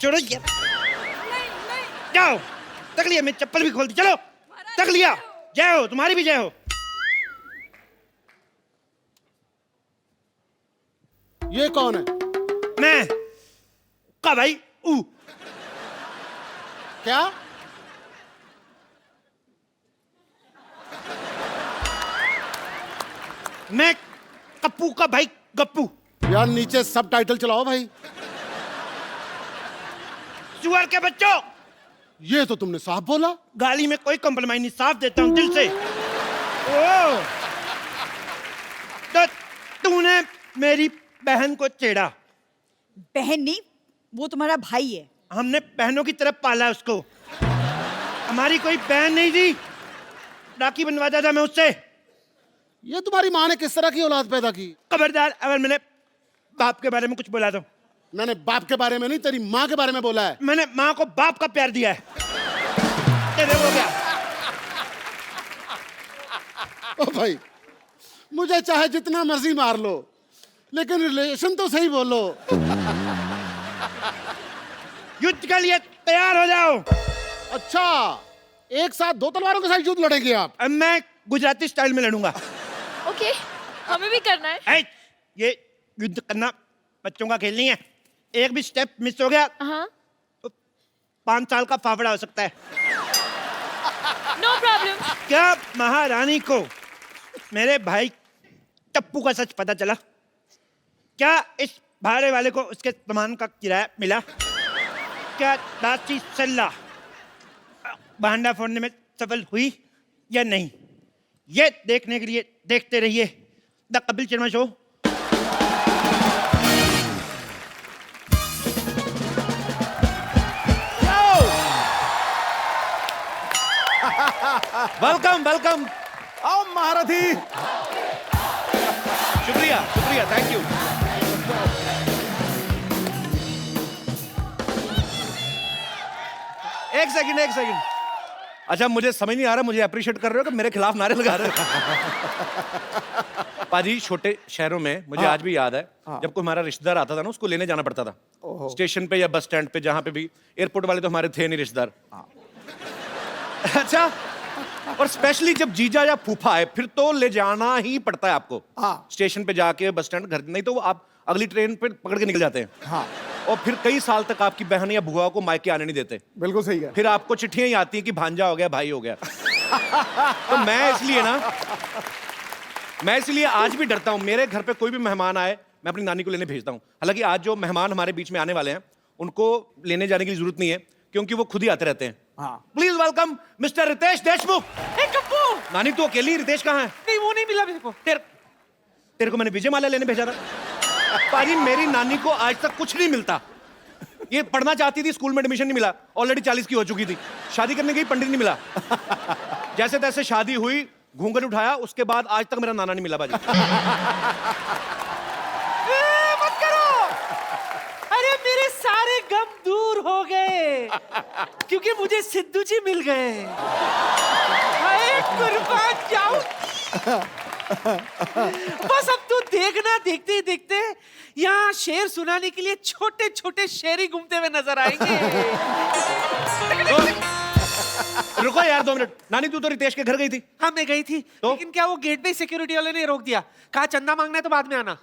छोड़ो ये, जाओ। तक लिया, मैं चप्पल भी खोल दी, चलो। तक लिया, जय हो, तुम्हारी भी जय हो। ये कौन है? मैं का भाई ऊ। क्या? मैं कप्पू का भाई गप्पू। यार नीचे सब टाइटल चलाओ भाई। सुअर के बच्चों, ये तो तुमने साफ बोला। गाली में कोई कॉम्प्रोमाइज नहीं, साफ देता हूं दिल से। ओ, तो तूने मेरी बहन को छेड़ा। बहन नहीं, वो तुम्हारा भाई है। हमने बहनों की तरफ पाला उसको, हमारी कोई बहन नहीं थी। राखी बनवाता था मैं उससे। ये तुम्हारी माँ ने किस तरह की औलाद पैदा की? खबरदार अगर मैंने बाप के बारे में कुछ बोला तो। मैंने बाप के बारे में नहीं, तेरी माँ के बारे में बोला है। मैंने माँ को बाप का प्यार दिया है। तेरे हो गया। ओ भाई, मुझे चाहे जितना मर्जी मार लो, लेकिन रिलेशन तो सही बोलो। युद्ध के लिए तैयार हो जाओ। अच्छा, एक साथ दो तलवारों के साथ युद्ध लड़ेंगे आप? अब मैं गुजराती स्टाइल में लड़ूंगा। ओके, हमें भी करना है। ये युद्ध करना बच्चों का खेल नहीं है। एक भी स्टेप मिस हो गया हाँ, तो 5 साल का फाफड़ा हो सकता है। No problem. क्या महारानी को मेरे भाई टप्पू का सच पता चला? क्या इस भाड़े वाले को उसके सामान का किराया मिला? क्या दासी सल्ला भांडा फोड़ने में सफल हुई या नहीं? ये देखने के लिए देखते रहिए the Kapil Sharma show. Welcome welcome. आओ महारथी। शुक्रिया शुक्रिया, थैंक यू। एक सेकंड एक सेकंड। अच्छा, मुझे समझ नहीं आ रहा, मुझे अप्रिशिएट कर रहे हो कि मेरे खिलाफ नारे लगा रहे हो? पाजी, छोटे शहरों में मुझे आज भी याद है, जब कोई हमारा रिश्तेदार आता था ना, उसको लेने जाना पड़ता था स्टेशन पे या बस स्टैंड पे, जहां पे भी। एयरपोर्ट वाले तो हमारे थे नहीं रिश्तेदार। अच्छा, और स्पेशली जब जीजा या फूफा आए, फिर तो ले जाना ही पड़ता है आपको। स्टेशन पे जाके बस स्टैंड, घर, नहीं तो वो आप अगली ट्रेन पे पकड़ के निकल जाते हैं। हाँ। और फिर कई साल तक आपकी बहन या बुआ को मायके आने नहीं देते। बिल्कुल सही है। फिर आपको चिट्ठियां ही आती हैं कि भांजा हो गया, भाई हो गया। तो मैं इसलिए आज भी डरता हूं। मेरे घर पे कोई भी मेहमान आए, मैं अपनी नानी को लेने भेजता हूं। हालांकि आज जो मेहमान हमारे बीच में आने वाले हैं, उनको लेने जाने की जरूरत नहीं है, क्योंकि वो खुद ही आते रहते हैं। Please welcome Mister Ritesh Deshmukh. नानी तू अकेली, रितेश कहाँ है? नहीं, वो नहीं मिला मेरे को। तेरे को मैंने विजय माल्या लेने भेजा था। पाजी, मेरी नानी को आज तक कुछ नहीं मिलता। ये पढ़ना चाहती थी, स्कूल में एडमिशन नहीं मिला, ऑलरेडी 40 की हो चुकी थी। शादी करने गई, पंडित नहीं मिला। जैसे तैसे शादी हुई, घूंघट उठाया, उसके बाद आज तक मेरा नाना नहीं मिला। बाजी मत करो। अरे मेरे सारे गम दूर हो गए, क्योंकि मुझे सिद्धू जी मिल गए। हाय कुर्बान जाऊं। बस अब तू देखना, देखते ही देखते यहाँ शेर सुनाने के लिए छोटे छोटे शेर घूमते हुए नजर आएंगे। रुको यार 2 मिनट। नानी, तू तो रितेश के घर गई थी। हाँ, मैं गई थी, तो? लेकिन क्या वो गेट पे सिक्योरिटी वाले ने रोक दिया, कहा चंदा मांगना है तो बाद में आना।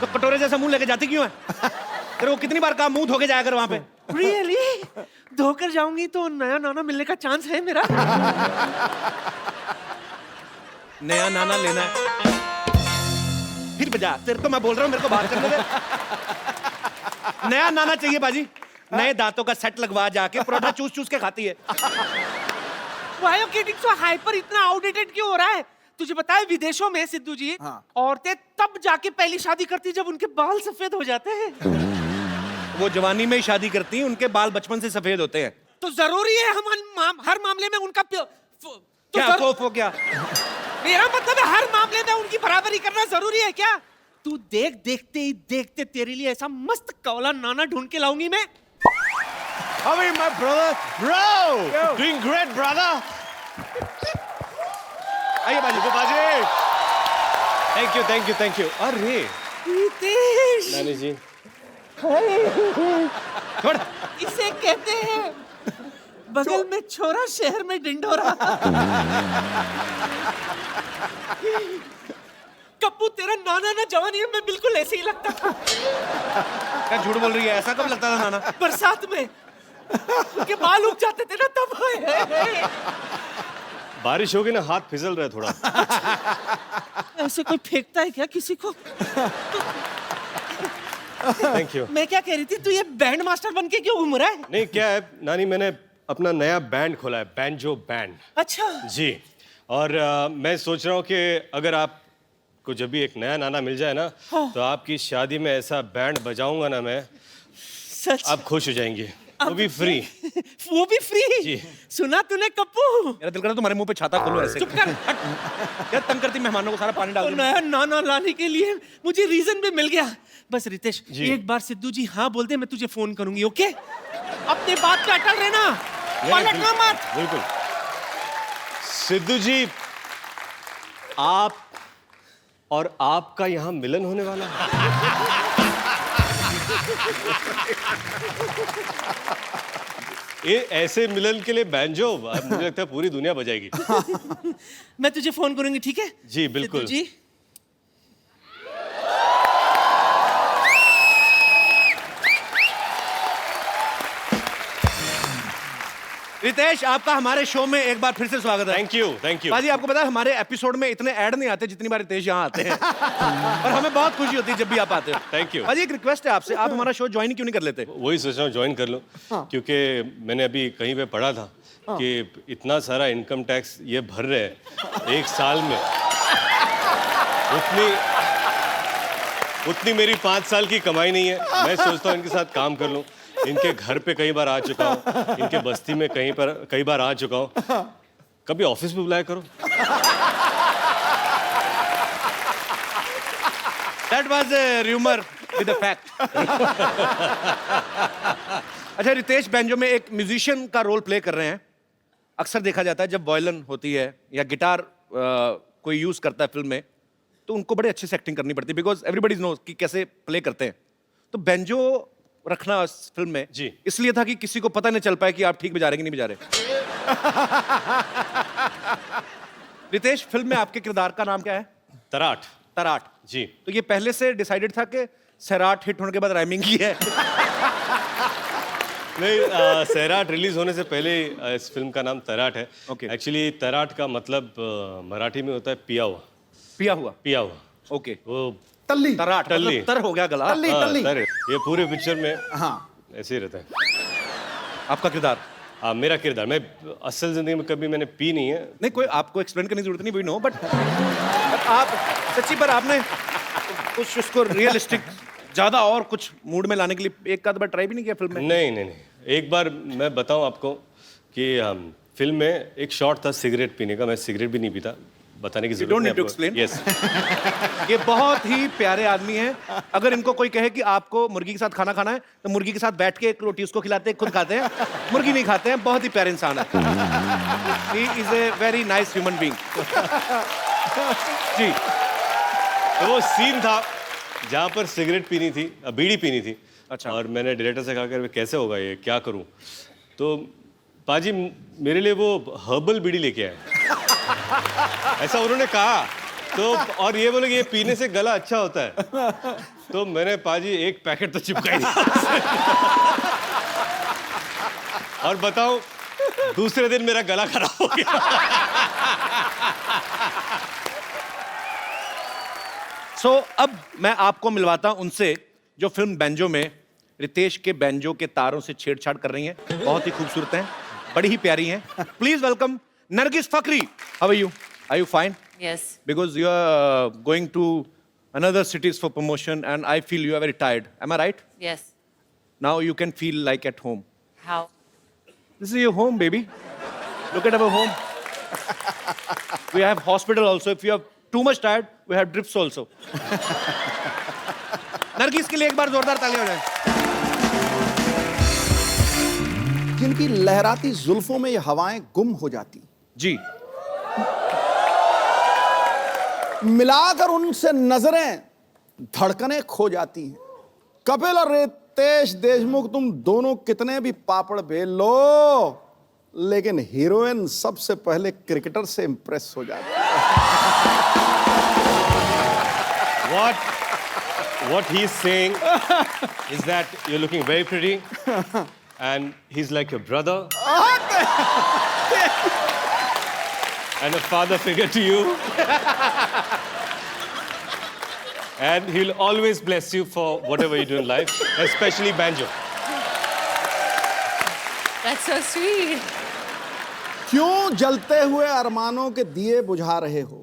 तो कटोरे जैसा मुंह लेके जाती क्यों है? तेरे को कितनी बार कहा मुंह धो के जाया कर वहां पे। रियली? धोकर जाऊंगी तो नया नाना मिलने का चांस है मेरा। नया नाना लेना है? फिर बजा, तेरे को मैं बोल रहा हूं, मेरे को बात करने दे। नया नाना चाहिए बाजी। नए दांतों का सेट लगवा, जाके परोठा चूस चूस के खाती है। Why you getting so hyper? इतना आउटडेटेड क्यों हो रहा है? तुझे पता है विदेशों में सिद्धू जी, औरतें तब जाके पहली शादी करती जब उनके बाल सफेद हो जाते हैं। वो जवानी में ही शादी करती हैं, उनके बाल बचपन से सफेद होते हैं। तो जरूरी है हम हर मामले में उनका क्या? मेरा मतलब है हर मामले में उनकी बराबरी करना जरूरी है क्या? तू देखते ही देखते तेरे लिए ऐसा मस्त कौला नाना ढूंढ के लाऊंगी मैं। How are you, my brother? Bro, doing great, brother. आइए बाजी। Thank you. अरे रितेश, नानी जी, छोड़। इसे कहते हैं बगल में छोरा शहर में डिंडोरा। कप्पू तेरा नाना ना जवानी में बिल्कुल ऐसे ही लगता था। क्या झूठ बोल रही है? ऐसा कब लगता था नाना? बरसात में उनके बाल उग जाते थे ना तब। बारिश होगी ना, हाथ फिसल रहा है थोड़ा। ऐसे कोई फेंकता है क्या किसी को? Thank you. मैं क्या कह रही थी, तू ये बैंड मास्टर बन के क्यों घूम रहा है? नहीं, क्या है नानी, मैंने अपना नया बैंड खोला है, बैंजो बैंड। अच्छा। जी। और मैं सोच रहा हूँ कि अगर आपको जब भी एक नया नाना मिल जाए ना, तो आपकी शादी में ऐसा बैंड बजाऊंगा ना मैं, सच? आप खुश हो जाएंगे। वो भी फ्री। वो भी फ्री? जी। सुना तूने कप्पू? मेरा दिल कर रहा है तुम्हारे मुंह पे छाता खोलो ऐसे। चुप कर। क्या तंग करती मेहमानों को, सारा पानी डाल तो दो। नया नाना लाने के लिए मुझे रीजन भी मिल गया। बस रितेश, जी। एक बार सिद्धू जी हाँ बोल दे, मैं तुझे फोन करूंगी। ओके? अपने बात पे अटल रहना, पलटना मत। बिल्कुल। सिद्धू जी, आप और आपका यहाँ मिलन होने वाला है। ये ऐसे मिलन के लिए बैंजो, मुझे लगता है पूरी दुनिया बजाएगी। मैं तुझे फोन करूंगी, ठीक है? जी बिल्कुल। सिद्धू जी। रितेश, आपका हमारे शो में एक बार फिर से स्वागत है। Thank you, thank you. बाजी, आपको पता है हमारे एपिसोड में इतने ऐड नहीं आते जितनी बार रितेश यहाँ आते हैं। और हमें बहुत खुशी होती है जब भी आप आते हो। Thank you। बाजी, एक रिक्वेस्ट है आपसे, आप हमारा शो ज्वाइन क्यों नहीं कर लेते? वही सोच रहा हूँ ज्वाइन कर लूँ, क्योंकि मैंने अभी कहीं पे पढ़ा था कि इतना सारा इनकम टैक्स ये भर रहे हैं एक साल में, उतनी मेरी 5 साल की कमाई नहीं है। मैं सोचता हूँ इनके साथ काम कर लूँ। इनके घर पे कई बार आ चुका हूँ, इनके बस्ती में कई बार आ चुका हूँ। कभी ऑफिस में बुलाया करो। That was a rumor with a fact। अच्छा, रितेश बैंजो में एक म्यूजिशियन का रोल प्ले कर रहे हैं। अक्सर देखा जाता है जब वायलिन होती है या गिटार कोई यूज करता है फिल्म में, तो उनको बड़े अच्छे से एक्टिंग करनी पड़ती है, बिकॉज एवरीबडी नोज कि कैसे प्ले करते हैं। तो बैंजो रखना इस फिल्म में जी इसलिए था कि किसी को पता नहीं चल पाए कि आप ठीक बजा रहे कि नहीं बजा रहे। रितेश, फिल्म में आपके किरदार का नाम क्या है? तराट। तराट। जी। तो ये पहले से डिसाइडेड था कि सैराट हिट होने के बाद राइमिंग की है? नहीं, सैराट रिलीज होने से पहले इस फिल्म का नाम तराट है। Okay। एक्चुअली तराट का मतलब मराठी में होता है पिया हुआ। पिया हुआ। पिया हुआ। ओके। वो तल्ली। तराट टल्ली। मतलब तर हो गया गला। तल्ली हाँ, तल्ली। तर। ये पूरे पिक्चर में हाँ। ऐसे ही रहता है। आपका किरदार? मेरा किरदार, मैं असल जिंदगी में कभी मैंने पी नहीं है। नहीं, कोई आपको एक्सप्लेन करने की जरूरत नहीं, वी नो, बट आप सच्ची पर आपने कुछ उसको रियलिस्टिक ज्यादा और कुछ मूड में लाने के लिए एक आध बार ट्राई भी नहीं किया फिल्म में? नहीं नहीं नहीं, एक बार मैं बताऊं आपको कि फिल्म में एक शॉट था सिगरेट पीने का। मैं सिगरेट भी नहीं पीता, बताने की जरूरत don't नहीं need to आपको। explain। Yes। ये बहुत ही प्यारे आदमी हैं। अगर इनको कोई कहे कि आपको मुर्गी के साथ खाना खाना है, तो मुर्गी के साथ बैठ के एक रोटी उसको खिलाते हैं, खुद खाते हैं, मुर्गी नहीं खाते हैं। बहुत ही प्यारे इंसान है। He is a very nice human being। जी। तो वो सीन था जहाँ पर सिगरेट पीनी थी, बीड़ी पीनी थी। अच्छा। और मैंने डायरेक्टर से कहा कि कैसे होगा ये, क्या करूं? तो पाजी मेरे लिए वो हर्बल बीड़ी लेके आए। ऐसा उन्होंने कहा। तो और ये बोले कि ये पीने से गला अच्छा होता है। तो मैंने पाजी एक पैकेट तो चिपकाई दिया। और बताऊं, दूसरे दिन मेरा गला खराब हो गया। अब मैं आपको मिलवाता हूं उनसे जो फिल्म बैंजो में रितेश के बैंजो के तारों से छेड़छाड़ कर रही हैं। बहुत ही खूबसूरत हैं, बड़ी ही प्यारी हैं। Please welcome Nargis Fakhri. How are you? Are you fine? Yes. Because you are going to another cities for promotion and I feel you are very tired. Am I right? Yes. Now you can feel like at home. How? This is your home, baby. Look at our home. We have hospital also. If you are too much tired, we have drips also. Nargis के लिए एक बार जोरदार तालियां हो जाए। जिनकी लहराती जुल्फों में ये हवाएं गुम हो जाती, जी। मिलाकर उनसे नजरें धड़कनें खो जाती हैं। कपिल और रितेश देशमुख, तुम दोनों कितने भी पापड़ बेल लो, लेकिन हीरोइन सबसे पहले क्रिकेटर से इंप्रेस हो जाती है। What he's saying is that you're looking very pretty, and he's like your brother, and a father figure to you, and he'll always bless you for whatever you do in life, especially banjo. That's so sweet. क्यों जलते हुए अरमानों के दिए बुझा रहे हो?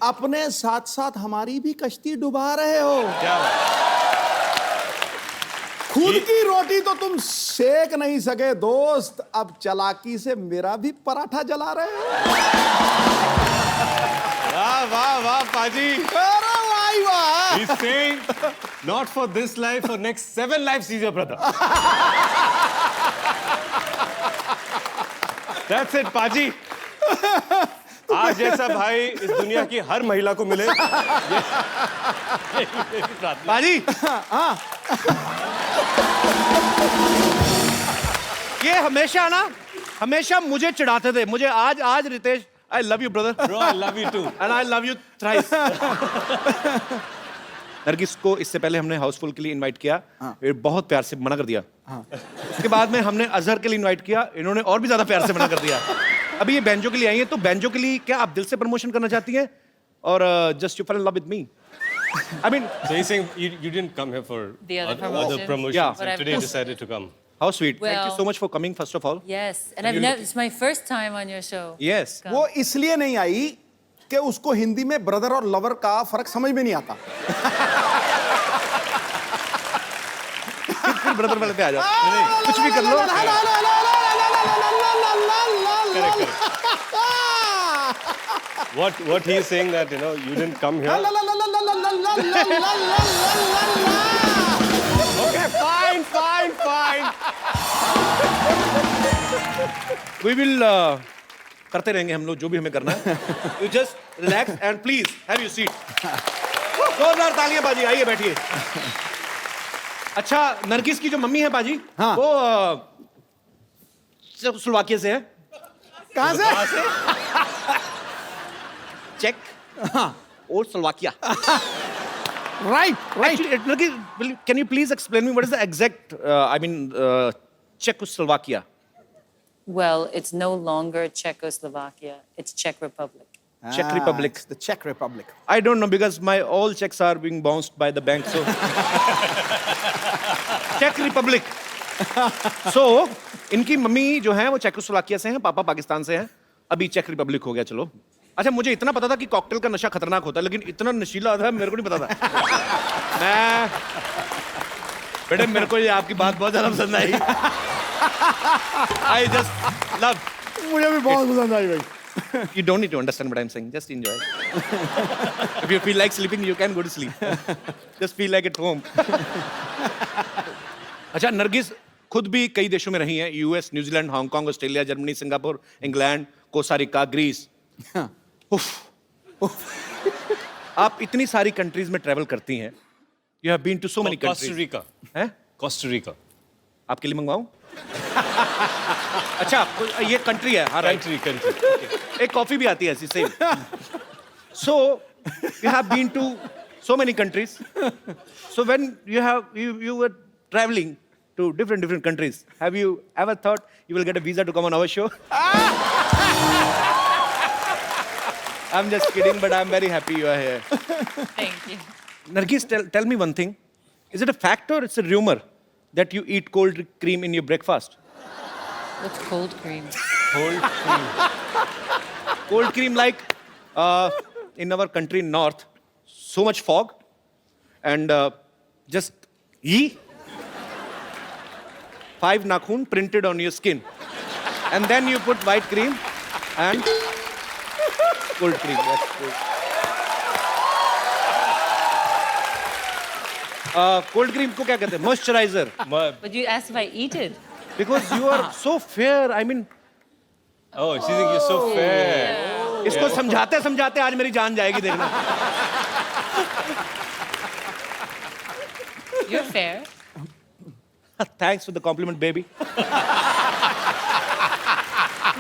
अपने साथ साथ हमारी भी कश्ती डुबा रहे हो। क्या खुद की रोटी तो तुम सेक नहीं सके दोस्त, अब चालाकी से मेरा भी पराठा जला रहे हो। वाह वाह वाह पाजी। अरे वाह वाह। He's saying, not for this life, for next 7 lives, he's your brother. That's it, पाजी। आज जैसा भाई इस दुनिया की हर महिला को मिले। पाजी, ये हमेशा मुझे चिढ़ाते थे। मुझे आज Ritesh, I love you brother. Bro, I love you too. And I love you thrice. Nargis को इससे पहले हमने हाउसफुल के लिए इनवाइट किया, ये बहुत प्यार से मना कर दिया। उसके बाद में हमने अजहर के लिए इनवाइट किया, इन्होंने और भी ज्यादा प्यार से मना कर दिया। अभी ये बैंजो के लिए आई हैं, तो बैंजो के लिए क्या आप दिल से प्रमोशन करना चाहती हैं, और just you fall in love with me? I mean, So he's saying you didn't come here for The other other promotions. promotions, Yeah. and But I've today just- decided to come. how sweet. Thank you Well- so much for coming first of all. Yes, and it's my first time on your show. Yes. Come. वो इसलिए नहीं आई कि उसको हिंदी में brother और lover का फर्क समझ में नहीं आता। फिर ब्रदर वाले पे आ जाओ, कुछ भी कर लो। What he is saying that you didn't come here. Okay, fine. We will करते रहेंगे हम लोग जो भी हमें करना है। You just relax and please have your seat. जोरदार तालियां बाजी, आइए बैठिए। अच्छा, नरगिस की जो मम्मी है बाजी, हाँ। वो स्लोवाकिया से है। कहाँ से? चेक और Slovakia. Right. Actually, Nurgis, can you please explain me what is the exact, Czechoslovakia? Well, it's no longer Czechoslovakia. It's Czech Republic. Czech Republic. It's the Czech Republic. I don't know because my all checks are being bounced by the bank, so. Czech Republic. So, इनकी mummy जो है वो Czechoslovakia से हैं, पापा पाकिस्तान से हैं, अभी चेक रिपब्लिक हो गया। चलो, अच्छा मुझे इतना पता था कि कॉकटेल का नशा खतरनाक होता है, लेकिन इतना नशीला था मेरे को नहीं पता था। बेटे मेरे को ये आपकी बात बहुत ज्यादा पसंद आई। I just love. मुझे भी बहुत पसंद आई भाई। You don't need to understand what I'm saying. Just enjoy. If you feel like sleeping, you can go to sleep. Just feel like at home. अच्छा, नरगिस खुद भी कई देशों में रही हैं, US, New Zealand, Hong Kong, Australia, Germany, Singapore, England, Costa Rica, Greece. आप इतनी सारी कंट्रीज में ट्रैवल करती हैं। You have been to so many Costa countries. Rica. हैं? Costa Rica. आपके लिए मंगवाऊं? अच्छा, ये कंट्री है, हाँ राइट। Country. एक कॉफी भी आती है ऐसी same. So you have been to so many countries. So when you were traveling to different countries, have you ever thought you will get a visa to come on our show? I'm just kidding, but I'm very happy you are here. Thank you. Nargis, tell me one thing. Is it a fact or it's a rumor that you eat cold cream in your breakfast? What's cold cream? Cold cream like in our country north, so much fog and just 5 nakhun printed on your skin. And then you put white cream and cold cream. That's cool. Cold cream को क्या कहते हैं? Moisturizer. But you asked if I eat it. Because you are so fair. I mean, Oh, she thinks you're so fair. इसको समझाते समझाते आज मेरी जान जाएगी देखना। You're fair. Thanks for the compliment baby.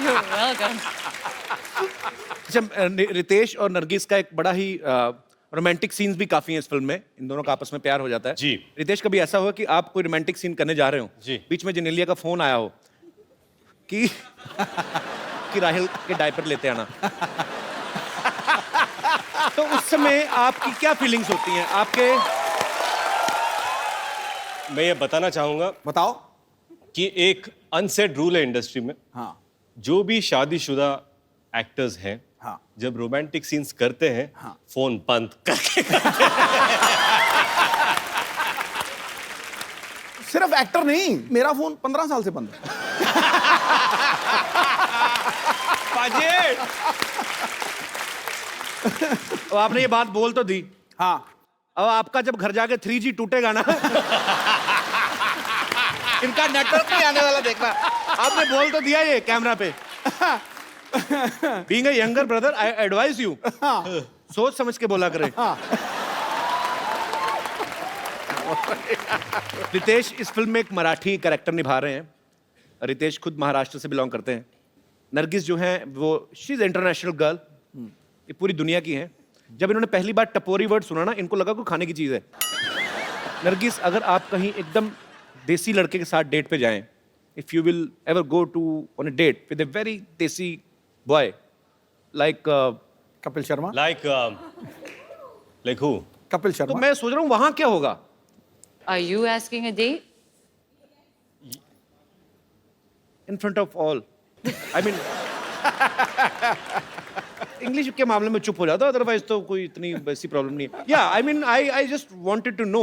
You're welcome. अच्छा, रितेश और नरगिस का एक बड़ा ही रोमांटिक सीन्स भी काफी हैं इस फिल्म में. इन दोनों का आपस में प्यार हो जाता है. जी. रितेश, कभी ऐसा हो कि आप कोई रोमांटिक सीन करने जा रहे हो, जी. बीच में जेनेलिया का फोन आया हो कि राहिल के डायपर लेते आना, तो उस समय आपकी क्या फीलिंग्स होती हैं आपके? मैं ये बताना चाहूंगा बताओ. कि एक अनसेड रूल है इंडस्ट्री में. हाँ. जो भी शादीशुदा एक्टर्स हैं, हाँ. जब रोमांटिक सीन्स करते हैं, हाँ. फोन बंद करके. सिर्फ एक्टर नहीं, मेरा फोन 15 साल से बंद है. अब आपने ये बात बोल तो दी. हाँ. अब आपका जब घर जाके 3G टूटेगा ना, इनका नेटवर्क नहीं आने वाला, देखना. आपने बोल तो दिया ये कैमरा पे. Being a younger brother, I advice you, सोच समझ के बोला करें. रितेश इस फिल्म में एक मराठी कैरेक्टर निभा रहे हैं. रितेश खुद महाराष्ट्र से बिलोंग करते हैं. नरगिस जो हैं वो शी इज इंटरनेशनल गर्ल, ये पूरी दुनिया की हैं. जब इन्होंने पहली बार टपोरी वर्ड सुना ना, इनको लगा कोई खाने की चीज है. नरगिस, अगर आप कहीं एकदम देसी लड़के के साथ डेट पे जाएं, if you will ever go to on a date with a very desi boy like Kapil Sharma. Like who? Kapil तो शर्मा. मैं सोच रहा हूँ वहां क्या होगा. Are you asking a date? In front of all, I mean English के मामले में चुप हो जाता, अदरवाइज तो कोई इतनी वैसी प्रॉब्लम नहीं है. या I mean I just wanted to know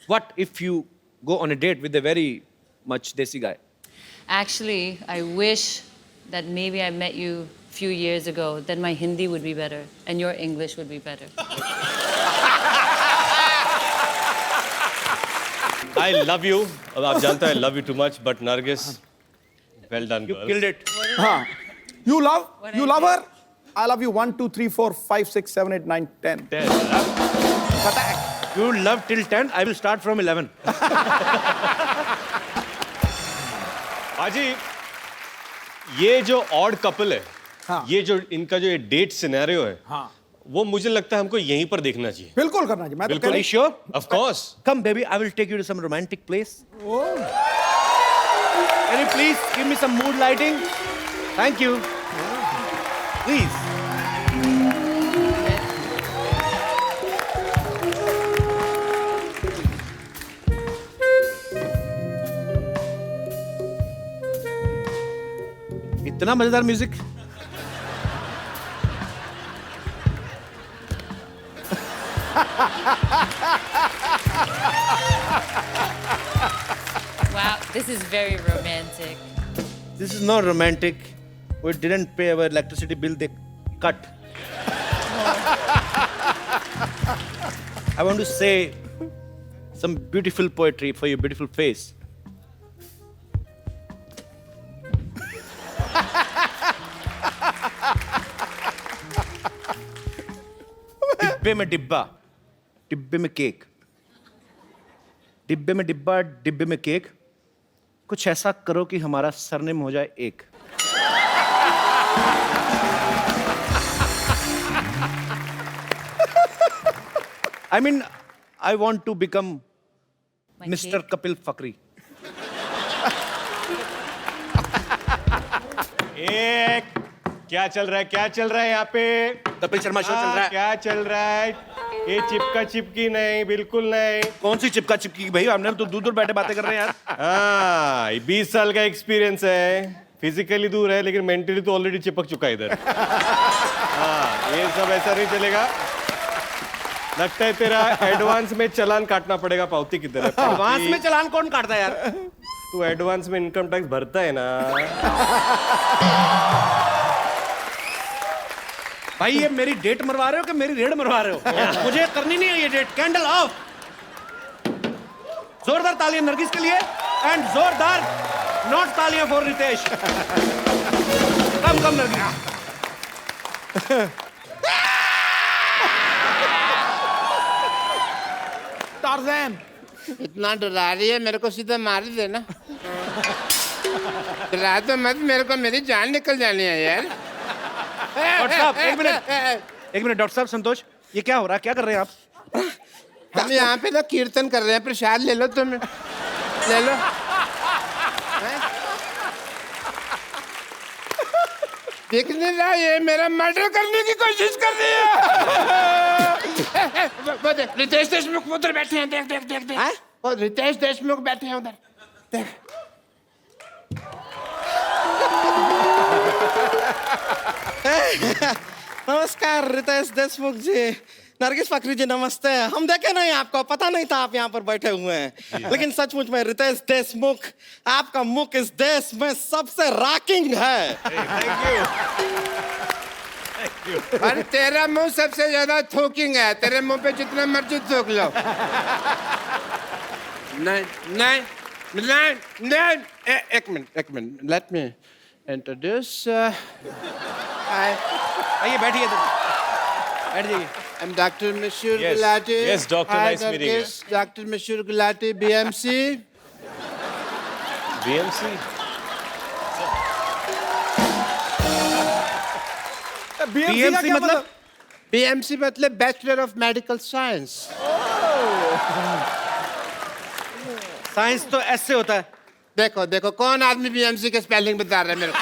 what if you go on a date with a very much desi guy. Actually, I wish that maybe I met you a few years ago. Then my Hindi would be better and your English would be better. I love you. अब आप जानते हैं I love you too much, but Nargis, well done, You girl. killed it. हाँ. You love her. I love you 1 2 3 4 5 6 7 8 9 10. You love till 10. I will start from 11. पाजी, ये जो odd couple है, हाँ. ये जो इनका जो ये डेट सिनेरियो है, हाँ. वो मुझे लगता है हमको यहीं पर देखना चाहिए. बिल्कुल करना चाहिए. मैं तो बिल्कुल. Are you sure? Of course. Come, baby. I will take you to some romantic place. Can you please give me some mood lighting? Thank you. Please. इतना मजेदार music. Wow, this is very romantic. This is not romantic. We didn't pay our electricity bill. They cut. I want to say some beautiful poetry for your beautiful face. डिब्बे में डिब्बा, डिब्बे में cake, डिब्बे में डिब्बा, डिब्बे में केक. कुछ ऐसा करो कि हमारा सरनेम हो जाए एक. I mean, I want to become My Mr. cake? Kapil Fakri. एक क्या चल रहा है? क्या चल रहा है यहाँ पे? कपिल शर्मा शो चल रहा है. क्या चल रहा है? ये चिपका चिपकी नहीं, बिल्कुल नहीं. कौन सी चिपका चिपकी भाई? हमने तो दूर दूर बैठे बातें कर रहे हैं यार. हाँ, 20 साल का एक्सपीरियंस है. फिजिकली दूर है लेकिन मेंटली तो ऑलरेडी चिपक चुका है इधर. हाँ, ये सब ऐसा नहीं चलेगा. लगता है तेरा एडवांस में चालान काटना पड़ेगा. पावती किधर है? एडवांस में चालान कौन काटता है यार? तू एडवांस में इनकम टैक्स भरता है ना. भाई ये मेरी डेट मरवा रहे हो कि मेरी रेड मरवा रहे हो? मुझे करनी नहीं है ये डेट. Candle of. जोरदार तालियां नरगिस के लिए एंड जोरदार नॉट तालियां for Ritesh. Come come Nargis. Tarzan. इतना डरा रही है, मेरे को सीधा मार ही देना। डरा तो मत, मेरे को मेरी जान निकल जानी है यार। डॉक्टर साहब एक मिनट डॉक्टर साहब संतोष, ये क्या हो रहा है, क्या कर रहे हैं आप? हम यहाँ पे ना कीर्तन कर रहे हैं, प्रसाद ले लो तुम, ले लो। देख नहीं रहा, ये मेरा मर्डर करने की कोशिश कर रही है। वो देख, रितेश देशमुख उधर बैठे हैं, देख देख देख देख। वो रितेश देशमुख बैठे हैं उधर, देख। नमस्कार रितेश देशमुख जी, नरगिस फकरी जी नमस्ते। हम देखे नहीं, आपको पता नहीं था आप यहाँ पर बैठे हुए हैं, लेकिन सचमुच में रितेश देशमुख, आपका मुख इस देश में सबसे रॉकिंग है। और तेरा मुंह सबसे ज्यादा थूकिंग है, तेरे मुंह पे जितना मर्जी थूक लो। नहीं नहीं नहीं नहीं, एक मिनट, लेट मी इंट्रोड्यूस। आइए बैठिए, बैठ जाइए। I'm Dr. Mashur Yes. Gulati. Yes, doctor, Hi, nice meeting you. Dr. Mashur Gulati, BMC. BMC? BMC मतलब? BMC मतलब Bachelor of Medical Science. Science तो ऐसे होता है। देखो देखो कौन आदमी BMC के स्पेलिंग बता रहा है मेरे को।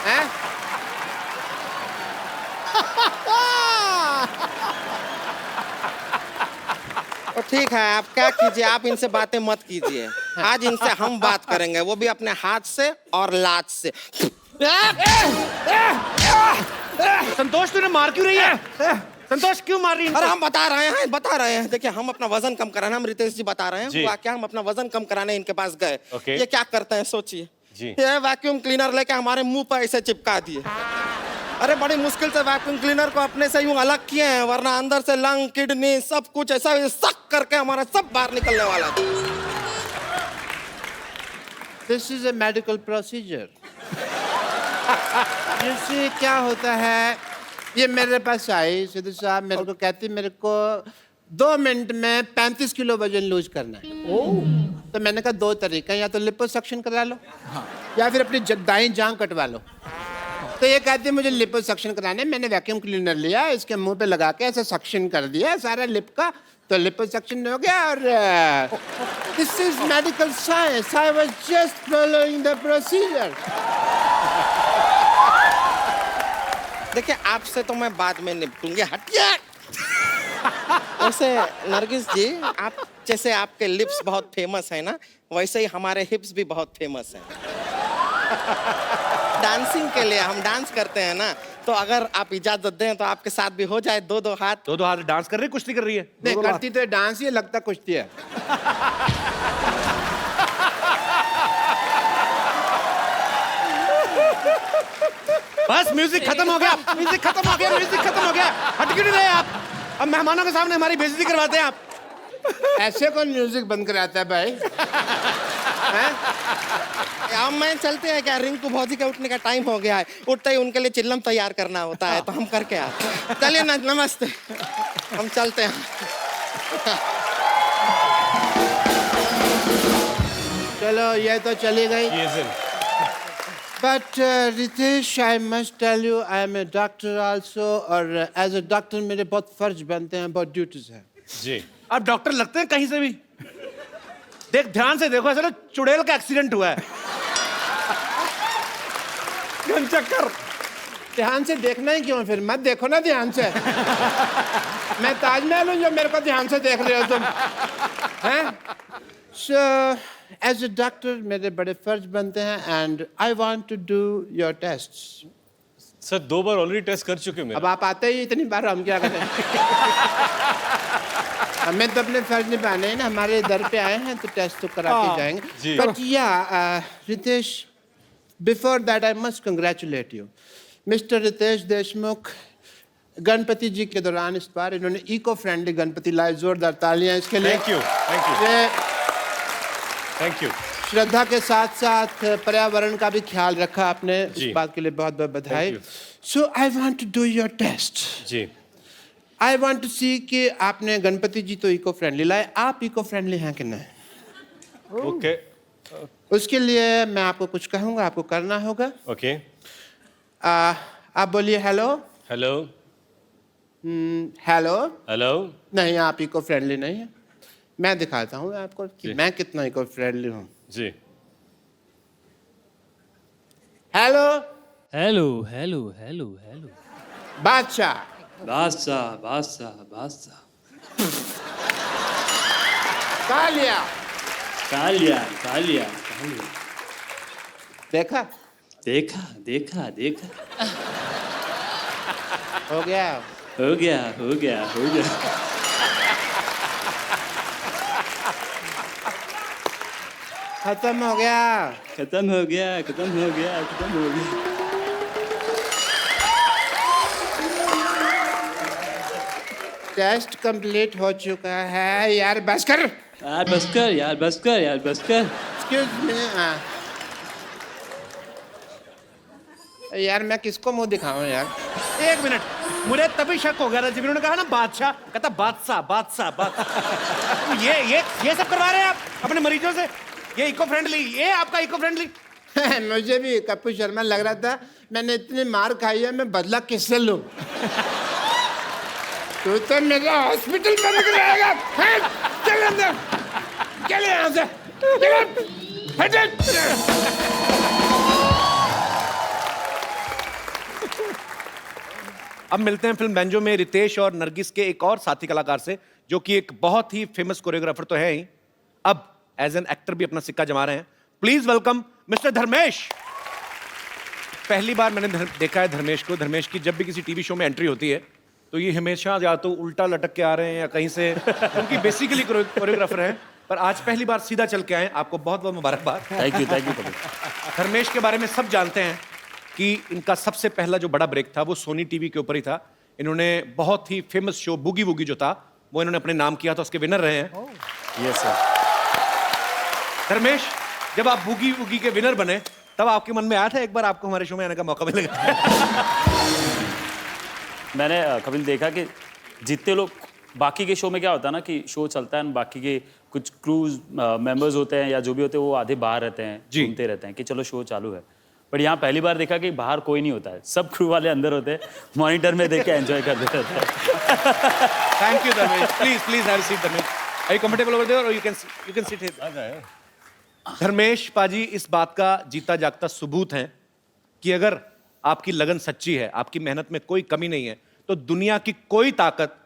हैं? तो ठीक है, आप क्या कीजिए, आप इनसे बातें मत कीजिए। आज इनसे हम बात करेंगे, वो भी अपने हाथ से और लात से। संतोष तूने मार क्यों रही है? संतोष क्यों मार रही है? अरे हम बता रहे हैं। देखिए, हम अपना वजन कम कराना, हम रितेश जी बता रहे हैं, जी। हुआ क्या, हम अपना वजन कम कराने इनके पास गए। ओके। ये क्या करते हैं सोचिए, जी। ये वैक्यूम क्लीनर लेके हमारे मुंह पर ऐसे चिपका दिए। अरे बड़ी मुश्किल से वैक्यूम क्लीनर को अपने से यूं अलग किए हैं, वरना अंदर से लंग, किडनी सब कुछ ऐसा सक करके हमारा सब बाहर निकलने वाला था। This is a medical procedure. जैसे क्या होता है, ये मेरे पास आई सिद्धू साहब, मेरे को कहती मेरे को 2 मिनट में 35 किलो वजन लूज करना है। तो मैंने कहा 2 तरीका, या तो लिपोसक्शन करा लो, या फिर अपनी दाईं जांग कटवा लो। तो ये कहती है मुझे लिपोसक्शन कराना है। मैंने वैक्यूम क्लीनर लिया, इसके मुंह पे लगा के ऐसे सक्शन कर दिया सारा लिप का, तो लिपोसक्शन हो गया। और this is medical science, I was just following the procedure. देखिए, आपसे तो मैं बाद में निपटूंगी, हटिए। वैसे नरगिस जी, आप जैसे आपके लिप्स बहुत फेमस है ना, वैसे ही हमारे हिप्स भी बहुत फेमस हैं। डांसिंग के लिए हम डांस करते हैं ना, तो अगर आप इजाजत दें तो आपके साथ भी हो जाए 2-2 हाथ। 2-2 हाथ डांस कर रही है, कुश्ती कर रही है? नहीं करती तो डांस ही लगता कुश्ती है। बस म्यूजिक खत्म हो गया, म्यूजिक खत्म हो गया, म्यूजिक खत्म हो गया। हट क्यों नहीं रहे आप? अब मेहमानों के सामने हमारी बेइज्जती करवाते हैं आप। ऐसे कौन म्यूजिक बंद कराता है भाई? अब मैं चलते हैं क्या, रिंकू भौजी के उठने का टाइम हो गया है, उठते ही उनके लिए चिल्लम तैयार करना होता है, तो हम करके आते हैं। चलिए ना, नमस्ते, हम चलते हैं। चलो ये तो चली गई। But Ritesh, I must tell you, I am a doctor also, और एज ए डॉक्टर मेरे बहुत फर्ज बनते हैं, बहुत ड्यूटीज हैं। जी। आप डॉक्टर लगते हैं कहीं से भी। देख ध्यान से देखो, ऐसा ना चुड़ैल का एक्सीडेंट हुआ है। चक्कर। ध्यान से देखना ही क्यों, फिर मत देखो ना ध्यान से। मैं ताजमहल हूँ जो मेरे को ध्यान से देख रहे हो तुम, हैं? So as a doctor मेरे बड़े फर्ज बनते हैं, and I want to do your tests. Sir 2 बार ऑलरेडी टेस्ट कर चुके हैं अब आप आते ही इतनी बार, हम क्या करें? हमें तो अपने फर्ज निभाने हैं ना, हमारे दर पे आए हैं तो टेस्ट तो करा के जाएंगे। बट या Ritesh, before that I must congratulate you, mister Ritesh Deshmukh. Ganpati ji के दौरान इस बार इन्होंने इको फ्रेंडली गणपति लाए, जोरदार तालियां इसके लिए। थैंक यू, थैंक यू, ये थैंक यू। श्रद्धा के साथ साथ पर्यावरण का भी ख्याल रखा आपने, इस बात के लिए बहुत बहुत बधाई। Thank so I want to do your test. जी। आई वॉन्ट टू सी कि आपने गणपति जी तो इको फ्रेंडली लाए, आप इको फ्रेंडली हैं कि नहीं? ओके उसके लिए मैं आपको कुछ कहूँगा, आपको करना होगा। ओके आप बोलिए हेलो। Hello hello. हेलो। नहीं, आप इको फ्रेंडली नहीं है। मैं दिखाता हूँ आपको कि मैं कितना इको फ्रेंडली हूँ। जी। Hello. Hello hello hello hello. Badshah. Badshah Badshah बादशाह। कालिया। कालिया कालिया कालिया। देखा देखा देखा देखा। हो गया। हो गया हो गया हो गया। खत्म हो गया। खत्म हो गया खत्म हो गया खत्म हो गया। टेस्ट कंप्लीट हो चुका है। यार बस कर। यार बस कर यार बस कर यार बस कर। Excuse me. यार मैं किसको मुंह दिखाऊं यार? एक मिनट, मुझे तभी शक हो गया था जब इन्होंने कहा ना बादशाह, कहता बादशाह बादशाह बादशाह। ये सब करवा रहे हैं आप अपने मरीजों से? ये इको फ्रेंडली, ये आपका इको फ्रेंडली? मुझे भी कपिल शर्मा लग रहा था, मैंने इतनी मार खाई है, मैं बदला किससे लूं? तू तो मेरा हॉस्पिटल में निकल आएगा। चल अंदर, चल यहाँ से, अब मिलते हैं फिल्म बैंजो में रितेश और नरगिस के एक और साथी कलाकार से, जो कि एक बहुत ही फेमस कोरियोग्राफर तो है ही, अब एज एन एक्टर भी अपना सिक्का जमा रहे हैं। Please welcome mister Dharmesh. पहली बार मैंने देखा है धर्मेश को। धर्मेश की जब भी किसी टीवी शो में एंट्री होती है तो ये हमेशा या तो उल्टा लटक के आ रहे हैं या कहीं से, उनकी बेसिकली कोरियोग्राफर हैं, पर आज पहली बार सीधा चल के आए। आपको बहुत बहुत मुबारकबाद। थैंक यू धर्मेश के बारे में सब जानते हैं कि इनका सबसे पहला जो बड़ा ब्रेक था वो सोनी टीवी के ऊपर ही था। इन्होंने बहुत ही फेमस शो बूगी वूगी जो था वो इन्होंने अपने नाम किया था, उसके विनर रहे हैं। Yes sir. धर्मेश, जब आप बूगी वूगी के विनर बने तब आपके मन में आया था एक बार आपको हमारे शो में आने का मौका मिलेगा? मैंने कभी देखा कि जितने लोग बाकी के शो में क्या होता है ना कि शो चलता है, बाकी के कुछ क्रूज मेंबर्स होते हैं या जो भी होते हैं वो आधे बाहर रहते हैं, घूमते रहते हैं कि चलो शो चालू है। बट यहाँ पहली बार देखा कि बाहर कोई नहीं होता है, सब क्रू वाले अंदर होते हैं, मॉनिटर में देख के एंजॉय करते रहते हैं। Thank you Dharmesh. Please have a seat Dharmesh. Are you comfortable over there or you can sit here? Dharmesh paaji इस बात का जीता जागता सबूत है कि अगर आपकी लगन सच्ची है, आपकी मेहनत में कोई कमी नहीं है, तो दुनिया की कोई ताकत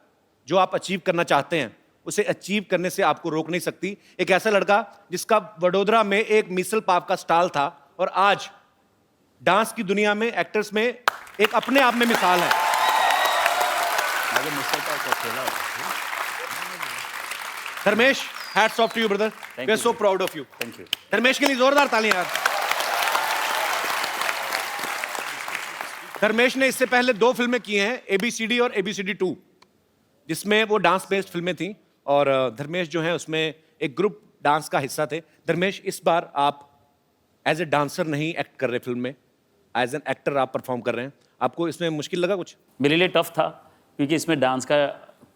जो आप अचीव करना चाहते हैं उसे अचीव करने से आपको रोक नहीं सकती। एक ऐसा लड़का जिसका वडोदरा में एक मिसल पाव का स्टॉल था और आज डांस की दुनिया में, एक्टर्स में एक अपने आप में मिसाल है। Dharmesh, hats off to you brother. We are so proud of you. Thank you. Dharmesh के लिए जोरदार तालियां यार। धर्मेश ने इससे पहले 2 फिल्में की हैं, ABCD और ABCD 2, जिसमें वो डांस बेस्ड फिल्में थी और धर्मेश जो है उसमें एक ग्रुप डांस का हिस्सा थे। धर्मेश, इस बार आप एज ए डांसर नहीं एक्ट कर रहे फिल्म में, एज एन एक्टर आप परफॉर्म कर रहे हैं। आपको इसमें मुश्किल लगा कुछ? मेरे लिए टफ था क्योंकि इसमें डांस का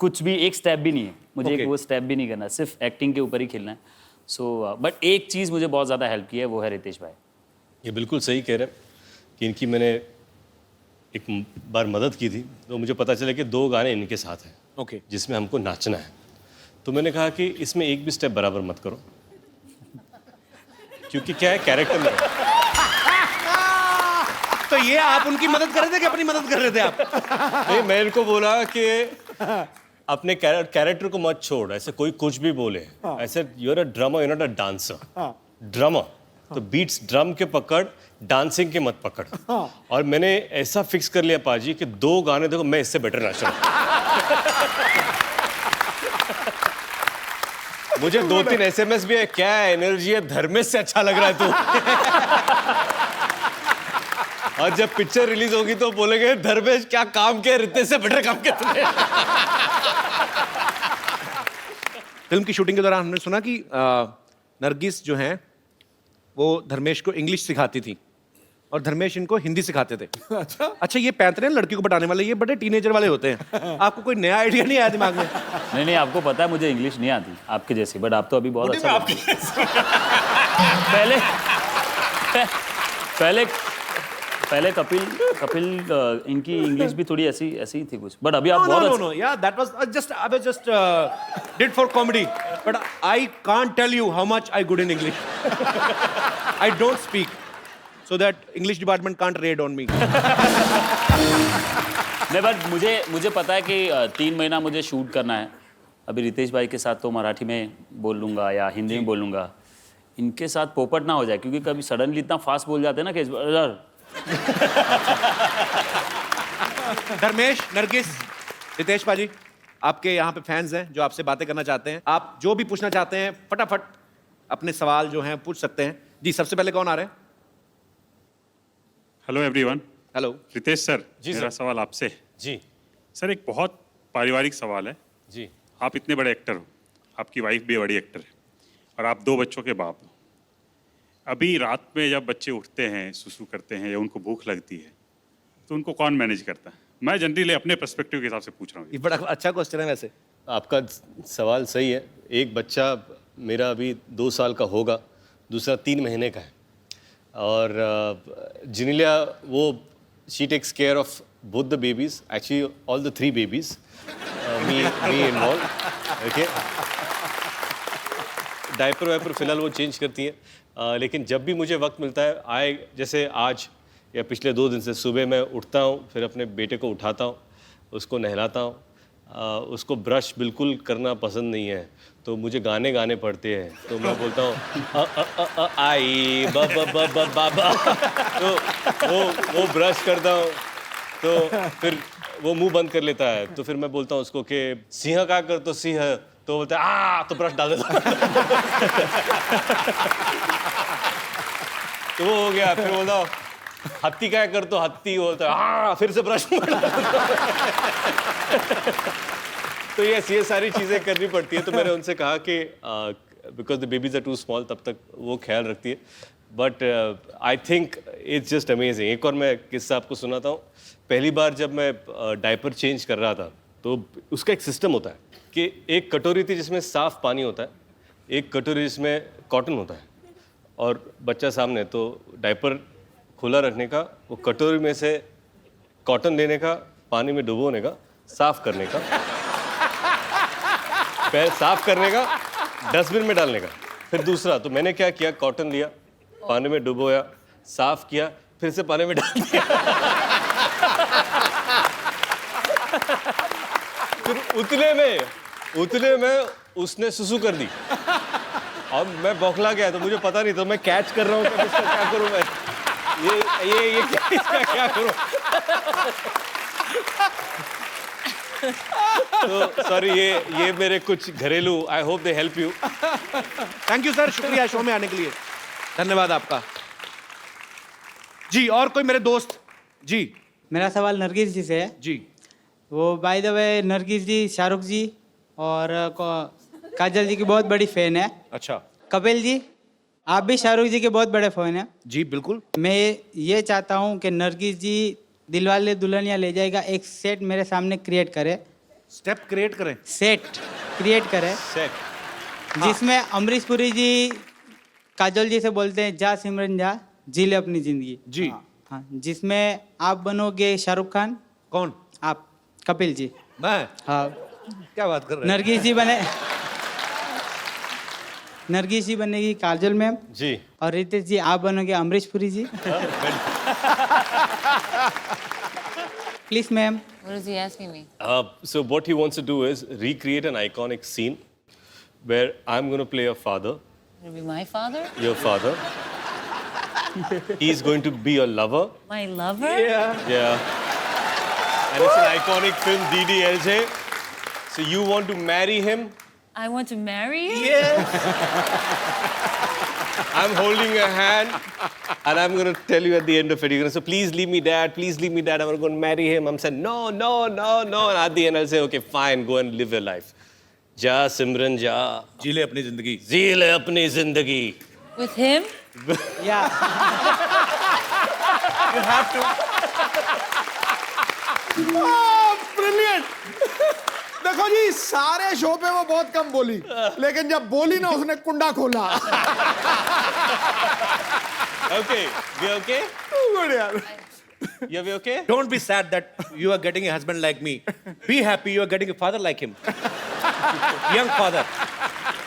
कुछ भी एक स्टेप भी नहीं है, मुझे एक वो स्टेप भी नहीं करना, सिर्फ एक्टिंग के ऊपर ही खेलना है। सो बट एक चीज़ मुझे बहुत ज़्यादा हेल्प की है, वो है रितेश भाई। ये बिल्कुल सही कह रहे हैं कि इनकी मैंने एक बार मदद की थी तो मुझे पता चला कि 2 गाने इनके साथ हैं, ओके, जिसमें हमको नाचना है। तो मैंने कहा कि इसमें एक भी स्टेप बराबर मत करो, क्योंकि क्या है कैरेक्टर में। तो ये आप उनकी मदद कर रहे थे कि अपनी मदद कर रहे थे आप? नहीं, मैं इनको बोला कि अपने कैरेक्टर को मत छोड़, ऐसे कोई कुछ भी बोले, ऐसे you are a drummer, you are not a dancer. Drummer तो बीट्स ड्रम के पकड़, डांसिंग के मत पकड़। और मैंने ऐसा फिक्स कर लिया पाजी कि 2 गाने देखो मैं इससे बेटर नाच रहा हूं। मुझे 2-3 SMS भी है, क्या एनर्जी है, धर्मेश से अच्छा लग रहा है तू। और जब पिक्चर रिलीज होगी तो बोलेंगे धर्मेश क्या काम किया, रितेश से बेटर काम किया तूने। फिल्म की शूटिंग के दौरान हमने सुना कि नरगिस जो हैं वो धर्मेश को इंग्लिश सिखाती थी। और धर्मेश इनको हिंदी सिखाते थे। अच्छा ये पैंतरे लड़की को पटाने वाले, ये बड़े टीनेजर वाले होते हैं। आपको कोई नया आइडिया नहीं आया दिमाग में? नहीं, आपको पता है मुझे इंग्लिश नहीं आती आपके जैसी, बट आप तो अभी बहुत अच्छा पहले कपिल इनकी इंग्लिश भी थोड़ी ऐसी ही थी कुछ, बट अभी आप बहुत No, yeah, that was I was just did for comedy, but I can't tell you how much I good in English. I don't speak, so that English department can't raid on me. नहीं, but मुझे पता है कि 3 महीना मुझे shoot करना है। अभी रितेश भाई के साथ तो मराठी में बोल लूँगा या हिंदी में बोल लूँगा, इनके साथ पोपट ना हो जाए, क्योंकि कभी सडनली इतना फास्ट बोल जाते हैं ना कि धर्मेश, नरगिस, रितेश पाजी, आपके यहाँ पे फैंस हैं जो आपसे बातें करना चाहते हैं। आप जो भी पूछना चाहते हैं फटाफट अपने सवाल जो हैं पूछ सकते हैं। जी, सबसे पहले कौन आ रहे हैं? Hello everyone. Hello Ritesh sir, जी मेरा सर। सवाल आपसे। जी सर, एक बहुत पारिवारिक सवाल है। जी आप इतने बड़े एक्टर हो, आपकी वाइफ भी बड़ी एक्टर है, और आप 2 बच्चों के बाप हो। अभी रात में जब बच्चे उठते हैं, सुसु करते हैं या उनको भूख लगती है, तो उनको कौन मैनेज करता है? मैं जनरली अपने पर्सपेक्टिव के हिसाब से पूछ रहा हूँ। ये बड़ा अच्छा क्वेश्चन है वैसे। आपका सवाल सही है। एक बच्चा मेरा अभी 2 साल का होगा, दूसरा 3 महीने का है, और जिनिलिया वो she takes care of both the babies, actually all the 3 babies, me involve. Okay, diaper wiper फिलहाल वो चेंज करती है, लेकिन जब भी मुझे वक्त मिलता है, जैसे आज या पिछले 2 दिन से सुबह मैं उठता हूँ, फिर अपने बेटे को उठाता हूँ, उसको नहलाता हूँ। उसको ब्रश बिल्कुल करना पसंद नहीं है, तो मुझे गाने गाने पड़ते हैं, तो मैं बोलता हूँ आई बाबा, तो वो ब्रश करता हूँ, तो फिर वो मुंह बंद कर लेता है, तो फिर मैं बोलता हूँ उसको कि सिंह का कर, तो सिंह, तो बोलता है तो ब्रश डाल देता तो वो हो गया। फिर बोलता हूँ हत्ती क्या कर, तो हत्ती, बोलता है फिर से ब्रश तो ये सारी चीज़ें करनी पड़ती है। तो मैंने उनसे कहा कि because the babies are too small, तब तक वो ख्याल रखती है, but I think it's just amazing. एक और मैं किस्सा आपको सुनाता हूँ। पहली बार जब मैं डायपर चेंज कर रहा था, तो उसका एक सिस्टम होता है कि एक कटोरी थी जिसमें साफ पानी होता है, एक कटोरी जिसमें कॉटन होता है, और बच्चा सामने, तो डायपर खुला रखने का, वो कटोरी में से कॉटन लेने का, पानी में डुबोने का, साफ करने का, पैर साफ करने का, डस्टबिन में डालने का। फिर दूसरा, तो मैंने क्या किया, कॉटन लिया, पानी में डुबोया, साफ किया, फिर से पानी में डाल दिया। फिर उतने में उसने सुसु कर दी, और मैं बौखला गया, तो मुझे पता नहीं, तो मैं कैच कर रहा हूँ कि इसका क्या करूँ मैं, ये इसका क्या करूँ। तो सॉरी, ये मेरे कुछ घरेलू, I hope they help you. Thank you sir, शुक्रिया शो में आने के लिए, धन्यवाद आपका। जी, और कोई मेरे दोस्त? जी, मेरा सवाल नरगिस जी से है। जी, वो बाय द वे नरगिस जी शाहरुख जी और काजल जी की बहुत बड़ी फैन है। अच्छा। कपिल जी, आप भी शाहरुख जी के बहुत बड़े फैन हैं। जी बिल्कुल। मैं ये चाहता हूँ कि नरगिस जी दिलवाले दुल्हनिया ले जाएगा एक सेट मेरे सामने क्रिएट करे। स्टेप क्रिएट करें? सेट क्रिएट करे, सेट, जिसमें अमरीश पुरी जी काजल जी से बोलते हैं जा सिमरन जा, जी ले अपनी जिंदगी। जी हाँ, जिसमें आप बनोगे शाहरुख खान। कौन? आप, कपिल जी। मैं? हाँ। क्या बात कर रहे हैं? नरगिस जी बनेगी काजल मैम जी, और रितेश जी आप बनोगे Amrish Puri ji. Please ma'am. What is he asking me? So what he wants to do is recreate an iconic scene where I'm going to play your father. Will it be my father? Your father. He's going to be your lover. My lover? Yeah. And it's an iconic film, DDLJ. So you want to marry him? I want to marry you? Yes. I'm holding your hand, and I'm going to tell you at the end of it, you're going to say, please leave me, Dad, please leave me, Dad, I'm going to marry him. I'm saying, no, no, no, no. And at the end, I'll say, okay, fine, go and live your life. Ja, Simran, ja. जी ले अपनी जिंदगी। जी ले अपनी जिंदगी। With him? Yeah. You have to. Brilliant. देखो जी, सारे show पे वो बहुत कम बोली, लेकिन जब बोली ना उसने कुंडा खोला। Okay, we okay? गुड यार। Yeah, we okay? Don't be sad that you are getting a husband like me. Be happy you are getting a father like him. Young father.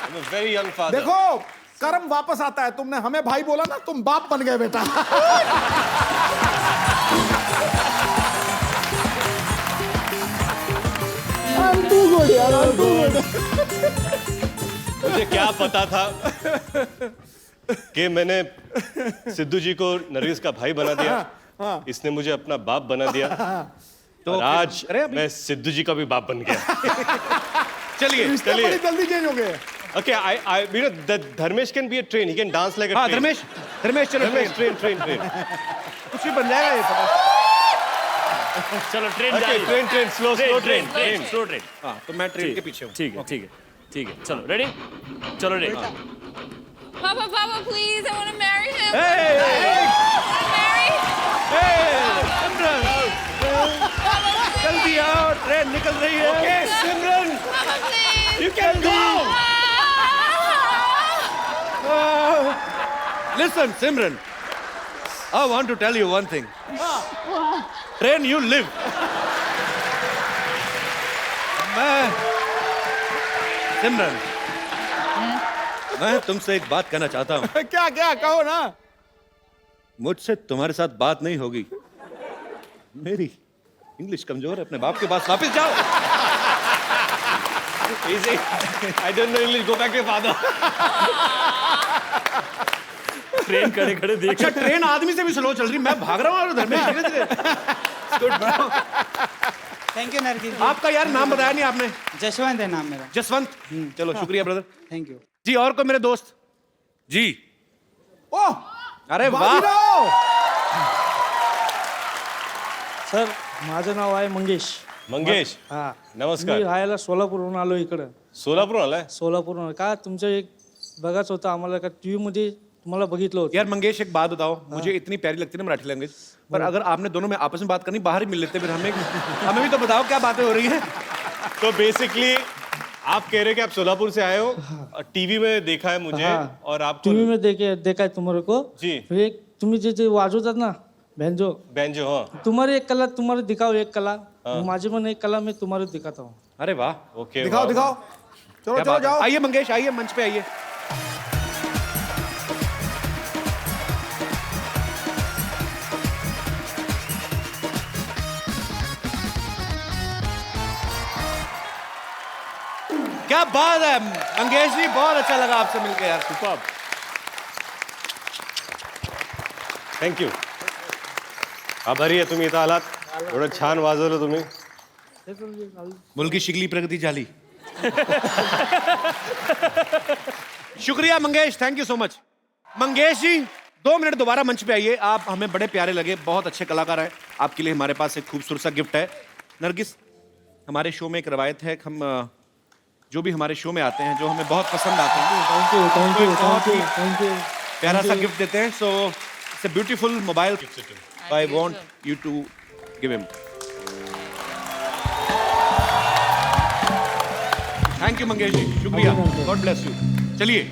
I'm a very young father. देखो, कर्म वापस आता है। तुमने हमें भाई बोला ना, तुम बाप बन गए बेटा। मुझे क्या पता था कि मैंने सिद्धू जी को नरगिस का भाई बना दिया, इसने मुझे अपना बाप बना दिया, तो और आज मैं सिद्धू जी का भी बाप बन गया। चलिए बड़ी जल्दी चेंज हो गए। Okay, you know that Dharmesh can be a train. He can dance like a हाँ, train. धर्मेश चलो Train. कुछ भी बन जाएगा ये पता। चलो train Okay, train, slow train. हाँ, तो मैं ट्रेन के पीछे हूँ। ठीक है चलो रेडी चलो ready Papa, please, I want to marry him. Hey! Simran! जल्दी आओ, ट्रेन निकल रही है। Okay, Simran! Papa, please. You can go! Listen, Simran. I want to tell you one thing. Train, you live. सिमरन, मैं तुमसे एक बात कहना चाहता हूँ। क्या कहो ना। मुझसे तुम्हारे साथ बात नहीं होगी। मेरी इंग्लिश कमजोर है, अपने बाप के पास वापस जाओ। Easy. I don't know English. Go back to your father. Train खड़े देख। अच्छा, ट्रेन आदमी से भी स्लो चल रही, मैं भाग रहा हूँ और धर्मेश धीरे-धीरे। थैंक यू नरगिस जी। आपका यार नाम बताया नहीं आपने। जसवंत है नाम मेरा। जसवंत, चलो शुक्रिया ब्रदर। थैंक यू जी। और कोई मेरे दोस्त जी? ओह, अरे वाह। सर माझं नाव आहे मंगेश. हा, नमस्कार. मी राहायला सोलापूरहून आलो इकडं. सोलापूरहून आलाय? सोलापूरहून का तुमचं एक बघाच होतं आम्हाला का टीव्ही मध्ये तुम्हाला बघितलं होतं. यार मंगेश, एक बात बताओ, मुझे इतनी प्यारी लगती है ना मराठी लैंग्वेज, पर अगर आपने दोनों में आपस में बात करनी, बाहर ही मिल लेते फिर हमें भी तो बताओ क्या बातें हो रही हैं। तो बेसिकली आप कह रहे हैं कि आप सोलापुर से आए हो, टीवी में देखा है मुझे, और आप टीव्ही में देखा है तुम्हारे को जी। एक तुम्ही जे वाजवतात ना बैंजो, हाँ, तुम्हारी एक कला तुम्हारे दिखाओ, एक कला माझी पण एक कला मैं तुम्हारे दिखाता हूँ. अरे वाह, ओके, दिखाओ चलो जाओ। आइए मंगेश, आइए मंच पे आइए। क्या बात है मंगेश जी, बहुत अच्छा लगा आपसे मिलकर यार। Superb, thank you. आभारी आहे तुम्ही इथं आलात, एवढं छान वाजवलं तुम्ही. मुलगी शिकली प्रगति झाली. शुक्रिया Mangesh, thank you so much. Mangesh ji 2 minute दोबारा मंच पे आइए, आप हमें बड़े प्यारे लगे, बहुत अच्छे कलाकार हैं. आपके लिए हमारे पास एक खूबसूरत सा गिफ्ट है. नरगिस, हमारे शो में एक रवायत है, हम जो भी हमारे शो में आते हैं, जो हमें बहुत पसंद आते हैं, थैंक यू प्यारा सा गिफ्ट देते हैं. So it's a beautiful mobile. I want you to give him. Thank you Mangesh ji, शुक्रिया, गॉड ब्लेस यू. चलिए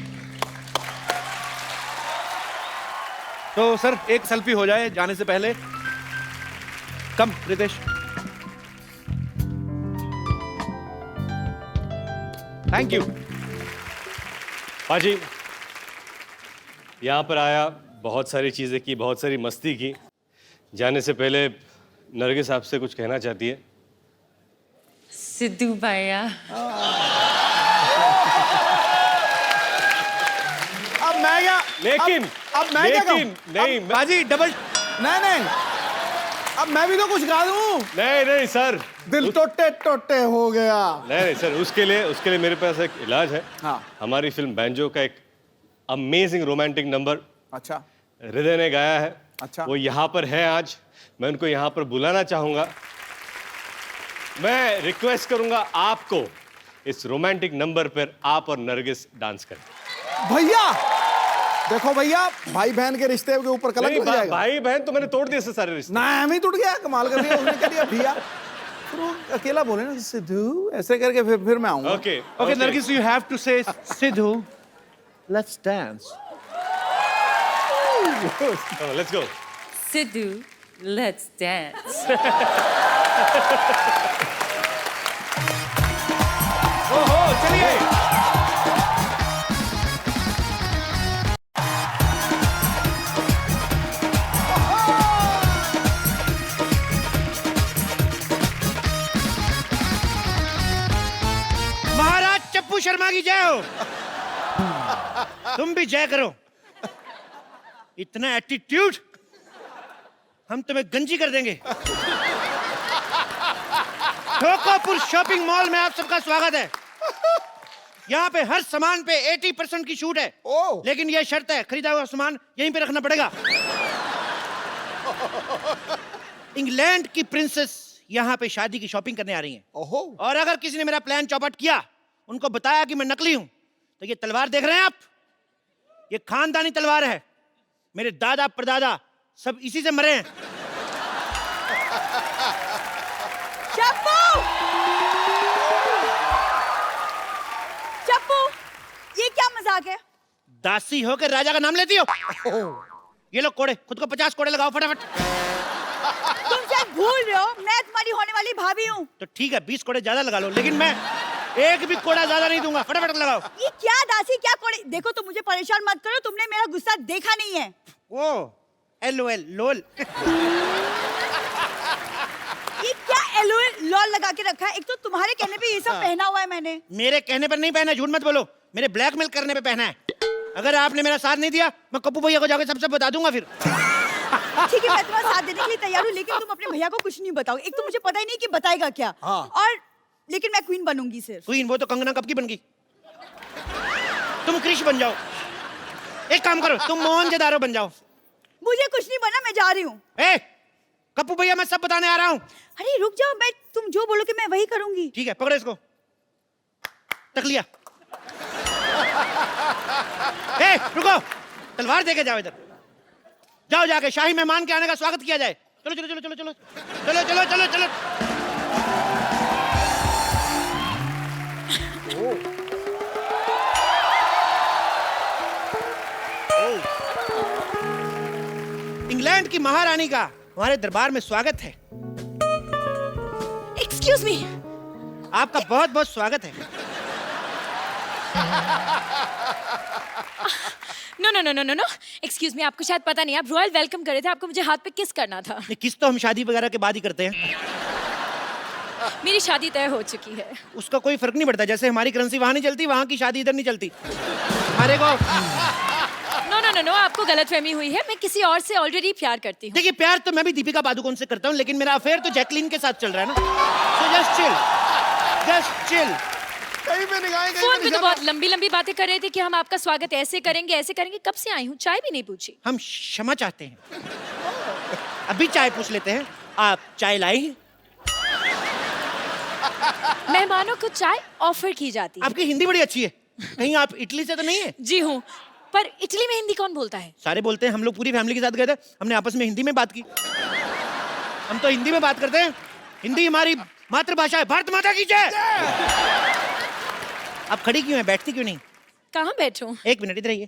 तो सर एक सेल्फी हो जाए जाने से पहले. Come Ritesh. Thank you. Paaji, यहाँ पर आया, बहुत सारी चीज़ें की, बहुत सारी मस्ती की. जाने से पहले नरगिस आपसे कुछ कहना चाहती है. सिद्धू भैया, अब मैं क्या, लेकिन अब मैं क्या कहूं? नहीं बाजी डबल. नहीं, अब मैं भी तो कुछ गा दूं. नहीं सर, दिल टोटे हो गया. नहीं सर, उसके लिए मेरे पास एक इलाज है. हाँ. हमारी फिल्म बैंजो का एक अमेजिंग रोमांटिक नंबर अच्छा, हृदय ने गाया है. अच्छा. वो यहाँ पर है आज, मैं उनको यहाँ पर बुलाना चाहूंगा. मैं रिक्वेस्ट करूंगा आपको इस रोमांटिक नंबर पर आप और नरगिस डांस करें. भैया देखो भैया, भाई बहन के रिश्ते के ऊपर कलंक नहीं, लग जाएगा। भाई बहन तो मैंने तोड़ दिए से सारे रिश्ते। ना हम ही टूट गया, कमाल कर दिया उसने, क्या दिया भैया। फिर वो अकेला बोले ना सिद्धू ऐसे करके, फिर मैं आऊंगा। Okay, Okay, Nargis, you have to say, Sidhu, let's dance. Oh, let's go. Sidhu, let's dance. ओहो, चलिए। महाराज चप्पू शर्मा की जय हो। तुम भी जय करो। इतना एटीट्यूड, हम तुम्हें गंजी कर देंगे। ठोकोपुर शॉपिंग मॉल में आप सबका स्वागत है। यहाँ पे हर सामान पे 80% की छूट है। लेकिन यह शर्त है, खरीदा हुआ सामान यहीं पे रखना पड़ेगा। इंग्लैंड की प्रिंसेस यहाँ पे शादी की शॉपिंग करने आ रही हैं। और अगर किसी ने मेरा प्लान चौपट किया, उनको बताया कि मैं नकली हूं, तो ये तलवार देख रहे हैं आप, ये खानदानी तलवार है। मेरे दादा परदादा सब इसी से मरे हैं। चप्पू! चप्पू, ये क्या मजाक है? दासी होकर राजा का नाम लेती हो? ये लो कोड़े, खुद को 50 कोड़े लगाओ फटाफट। तुम शायद भूल रहे हो, मैं तुम्हारी होने वाली भाभी हूँ। तो ठीक है, 20 कोड़े ज्यादा लगा लो, लेकिन मैं एक भी कोड़ा ज्यादा नहीं दूंगा। फटाफट लगाओ। ये क्या दासी, क्या कोड़े? देखो तुम मुझे परेशान मत करो, तुमने मेरा गुस्सा देखा नहीं है। ओ LOL लोल। ये क्या LOL लॉल लगा के रखा है? एक तो तुम्हारे कहने पे ये सब पहना हुआ है मैंने। मेरे कहने पर नहीं पहना, झूठ मत बोलो, मेरे ब्लैकमेल करने पे पहना है। अगर आपने मेरा साथ नहीं दिया, मैं कप्पू भैया को जाकर सबसे बता दूंगा फिर। ठीक है, मैं तुम्हारा साथ देने के लिए तैयार हूँ, लेकिन तुम अपने भैया को कुछ नहीं बताओ। एक तो मुझे पता ही नहीं कि बताएगा क्या। और लेकिन मैं क्वीन बनूंगी सिर्फ। क्वीन? वो तो कंगना कब की बन गई। तुम क्रिश बन जाओ। एक काम करो, तुम मोहनजोदारो बन जाओ। मुझे कुछ नहीं बनना, मैं जा रही हूँ। कप्पू भैया, मैं सब बताने आ रहा हूँ। अरे रुक जाओ, मैं तुम जो बोलोगे मैं वही करूंगी। ठीक है, पकड़ो इसको। तक लिया। रुको, तलवार देके जाओ इधर। जाओ, जाके शाही मेहमान के आने का स्वागत किया जाए। चलो चलो चलो चलो चलो चलो चलो चलो चलो। इंग्लैंड की महारानी का हमारे दरबार में स्वागत है। Excuse me. आपका बहुत बहुत स्वागत है। No no no no no no, excuse me, आपको शायद पता नहीं, आप रॉयल वेलकम कर रहे थे, आपको मुझे हाथ पे किस करना था। किस तो हम शादी वगैरह के बाद ही करते हैं। मेरी शादी तय हो चुकी है। उसका कोई फर्क नहीं पड़ता, जैसे हमारी करेंसी वहां नहीं चलती, वहां की शादी इधर नहीं चलती। हमारे को नो नो नो नो, आपको गलतफहमी हुई है, मैं किसी और से ऑलरेडी प्यार करती हूँ। देखिए, प्यार तो मैं भी दीपिका पादुकोण से करता हूँ, लेकिन मेरा अफेयर तो जैकलीन के साथ चल रहा है ना। So just chill, just chill। कहीं पे निगाहें, कहीं फोन पे पे तो निशाना। बहुत लंबी लंबी बातें कर रहे थे कि हम आपका स्वागत ऐसे करेंगे ऐसे करेंगे। कब से आई हूँ, चाय भी नहीं पूछी। हम क्षमा चाहते हैं। अभी चाय पूछ लेते हैं। आप चाय लाई? मेहमानों को चाय ऑफर की जाती है। आपकी हिंदी बड़ी अच्छी है, कहीं आप इटली से तो नहीं है? जी हूँ, पर इटली में हिंदी कौन बोलता है? सारे बोलते हैं। हम लोग पूरी फैमिली के साथ गए थे, हमने आपस में हिंदी में बात की। हम तो हिंदी में बात करते हैं, हिंदी हमारी मातृभाषा है। भारत माता की जय। आप खड़ी क्यों हैं, बैठती क्यों नहीं? कहाँ बैठूं? एक मिनट इधर आइए।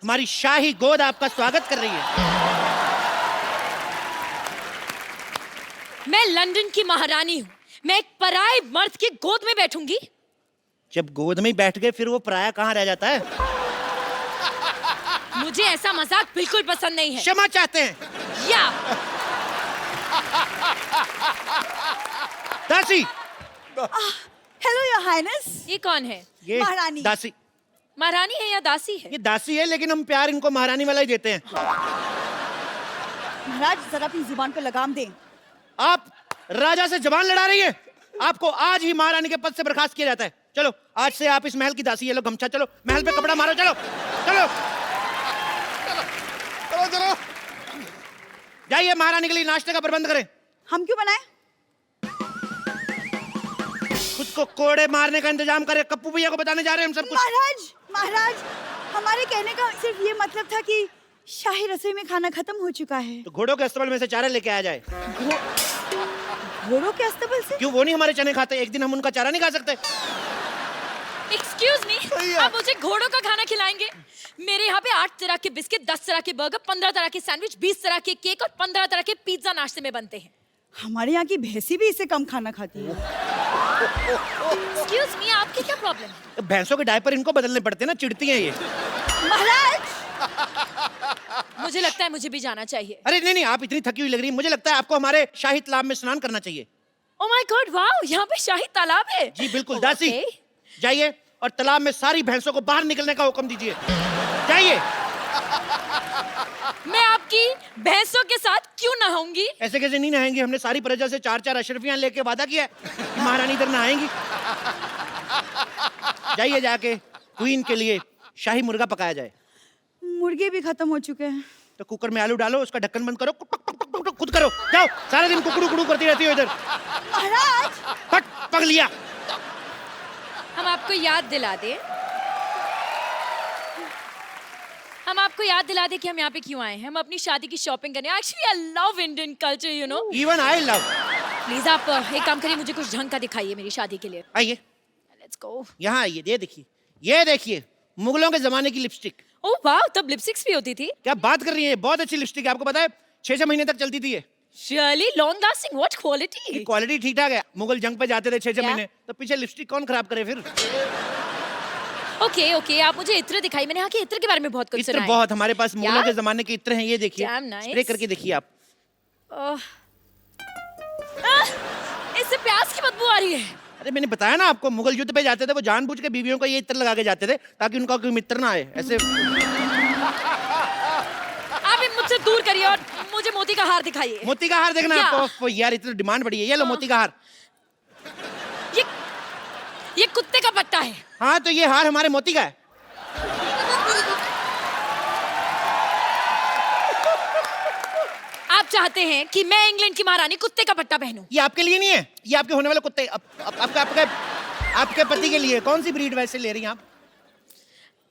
हमारी शाही गोद आपका स्वागत कर रही है। मैं लंदन की महारानी हूँ, मैं एक पराये मर्द की गोद में बैठूंगी? जब गोद में ही बैठ गए, फिर वो पराया कहाँ रह जाता है? मुझे ऐसा मजाक बिल्कुल पसंद नहीं है। क्षमा चाहते हैं। या दासी। Hello your highness. ये कौन है? ये महारानी। दासी। महारानी है या दासी है? ये दासी है, लेकिन हम प्यार इनको महारानी वाला ही देते हैं। महाराज, जरा अपनी जुबान पे लगाम दें। आप राजा से जबान लड़ा रही है। आपको आज ही महारानी के पद से बर्खास्त किया जाता है। चलो, आज से आप इस महल की दासी है। लो गमछा, चलो महल पे कपड़ा मारो। चलो चलो चलो चलो, जाइए, महारानी के लिए नाश्ते का प्रबंध करें। हम क्यों बनाए? खुद को कोड़े मारने का इंतजाम करें। कप्पू भैया को बताने जा रहे हैं हम सब कुछ। महाराज, महाराज, हमारे कहने का सिर्फ ये मतलब था कि शाही रसोई में खाना खत्म हो चुका है। तो घोड़ों के अस्तबल में से चारा लेके आ जाए। घोड़ों के अस्तबल से? क्यों, वो नहीं हमारे चने खाते? एक दिन हम उनका चारा नहीं खा सकते? एक्सक्यूज मी, आप मुझे घोड़ों का खाना खिलाएंगे? मेरे यहाँ पे 8 तरह के बिस्किट, 10 तरह के बर्गर, 15 तरह के सैंडविच, 20 तरह के केक और 15 तरह के पिज्जा नाश्ते में बनते हैं। हमारे यहाँ की भैंसी भी इससे कम खाना खाती है। एक्सक्यूज मी, आपकी क्या प्रॉब्लम है? भैंसों के डायपर इनको बदलने पड़ते हैं ना, चिढ़ती हैं ये। महाराज, मुझे लगता है मुझे भी जाना चाहिए। अरे नहीं नहीं, आप इतनी थकी हुई लग रही है, मुझे लगता है आपको हमारे शाही तालाब में स्नान करना चाहिए। ओह माय गॉड, वाओ, यहाँ पे शाही तालाब है। जी बिल्कुल। दासी, जाइए और तालाब में सारी भैंसों को बाहर निकलने का हुक्म दीजिए। जाइए। मैं आपकी भैंसों के साथ क्यों नहाऊंगी? ऐसे कैसे नहीं नहाएंगी? हमने सारी प्रजा से 4-4 अशरफियां लेके वादा किया है कि महारानी इधर नहाएंगी। जाइए, जाके क्वीन के लिए शाही मुर्गा पकाया जाए। मुर्गे भी खत्म हो चुके हैं। तो कुकर में आलू डालो, उसका ढक्कन बंद करो, खुद करो। जाओ, सारा दिन कुकड़ू कुकड़ू करती रहती हो इधर। महाराज, फट पक लिया। हम आपको याद दिला दें कि हम यहाँ पे क्यों आए हैं। हम अपनी शादी की शॉपिंग करने। Actually I love Indian culture, you know. Even I love. Please आप एक काम करिए, मुझे कुछ ढंग का दिखाइए मेरी शादी के लिए। आइए, लेट्स गो। यहाँ आइए, ये देखिए मुगलों के जमाने की लिपस्टिक। ओह वाह, तब लिपस्टिक्स भी होती थी? क्या बात कर रही है, बहुत अच्छी लिपस्टिक है। आपको पता है 6-6 महीने तक चलती थी ये। Really long lasting, what quality? Quality ठीक ठाक है। मुगल जंग पे जाते थे 6-6 क्या? महीने, तो पीछे लिपस्टिक कौन खराब करे फिर? ओके, आप मुझे इत्र दिखाई। मैंने यहाँ के इत्र के बारे में बहुत कुछ इत्र सुना है। बहुत, हमारे पास मुगलों Yeah? के जमाने के इत्र हैं, ये देखिए। Damn nice. स्प्रे करके देखिए आप। इससे प्याज की बदबू आ रही है। अरे मैंने बताया ना आपको, मुगल युद्ध पे जाते थे वो जानबूझ के बीवियों को ये इत्र लगा के जाते थे ताकि उनका कोई मित्र ना आए। ऐसे आप मुझसे दूर करिए और मुझे मोती का हार दिखाइए। मोती का हार देखना है Yeah. आपको? यार इतनी डिमांड बढ़ी है, ये लो मोती का हार। ये कुत्ते का पट्टा है। हाँ, तो ये हार हमारे मोती का है। आप चाहते हैं कि मैं इंग्लैंड की महारानी कुत्ते का पट्टा पहनूं? ये आपके लिए नहीं है, ये आपके होने वाले कुत्ते, आपके पति के लिए। कौन सी ब्रीड वैसे ले रही हैं आप?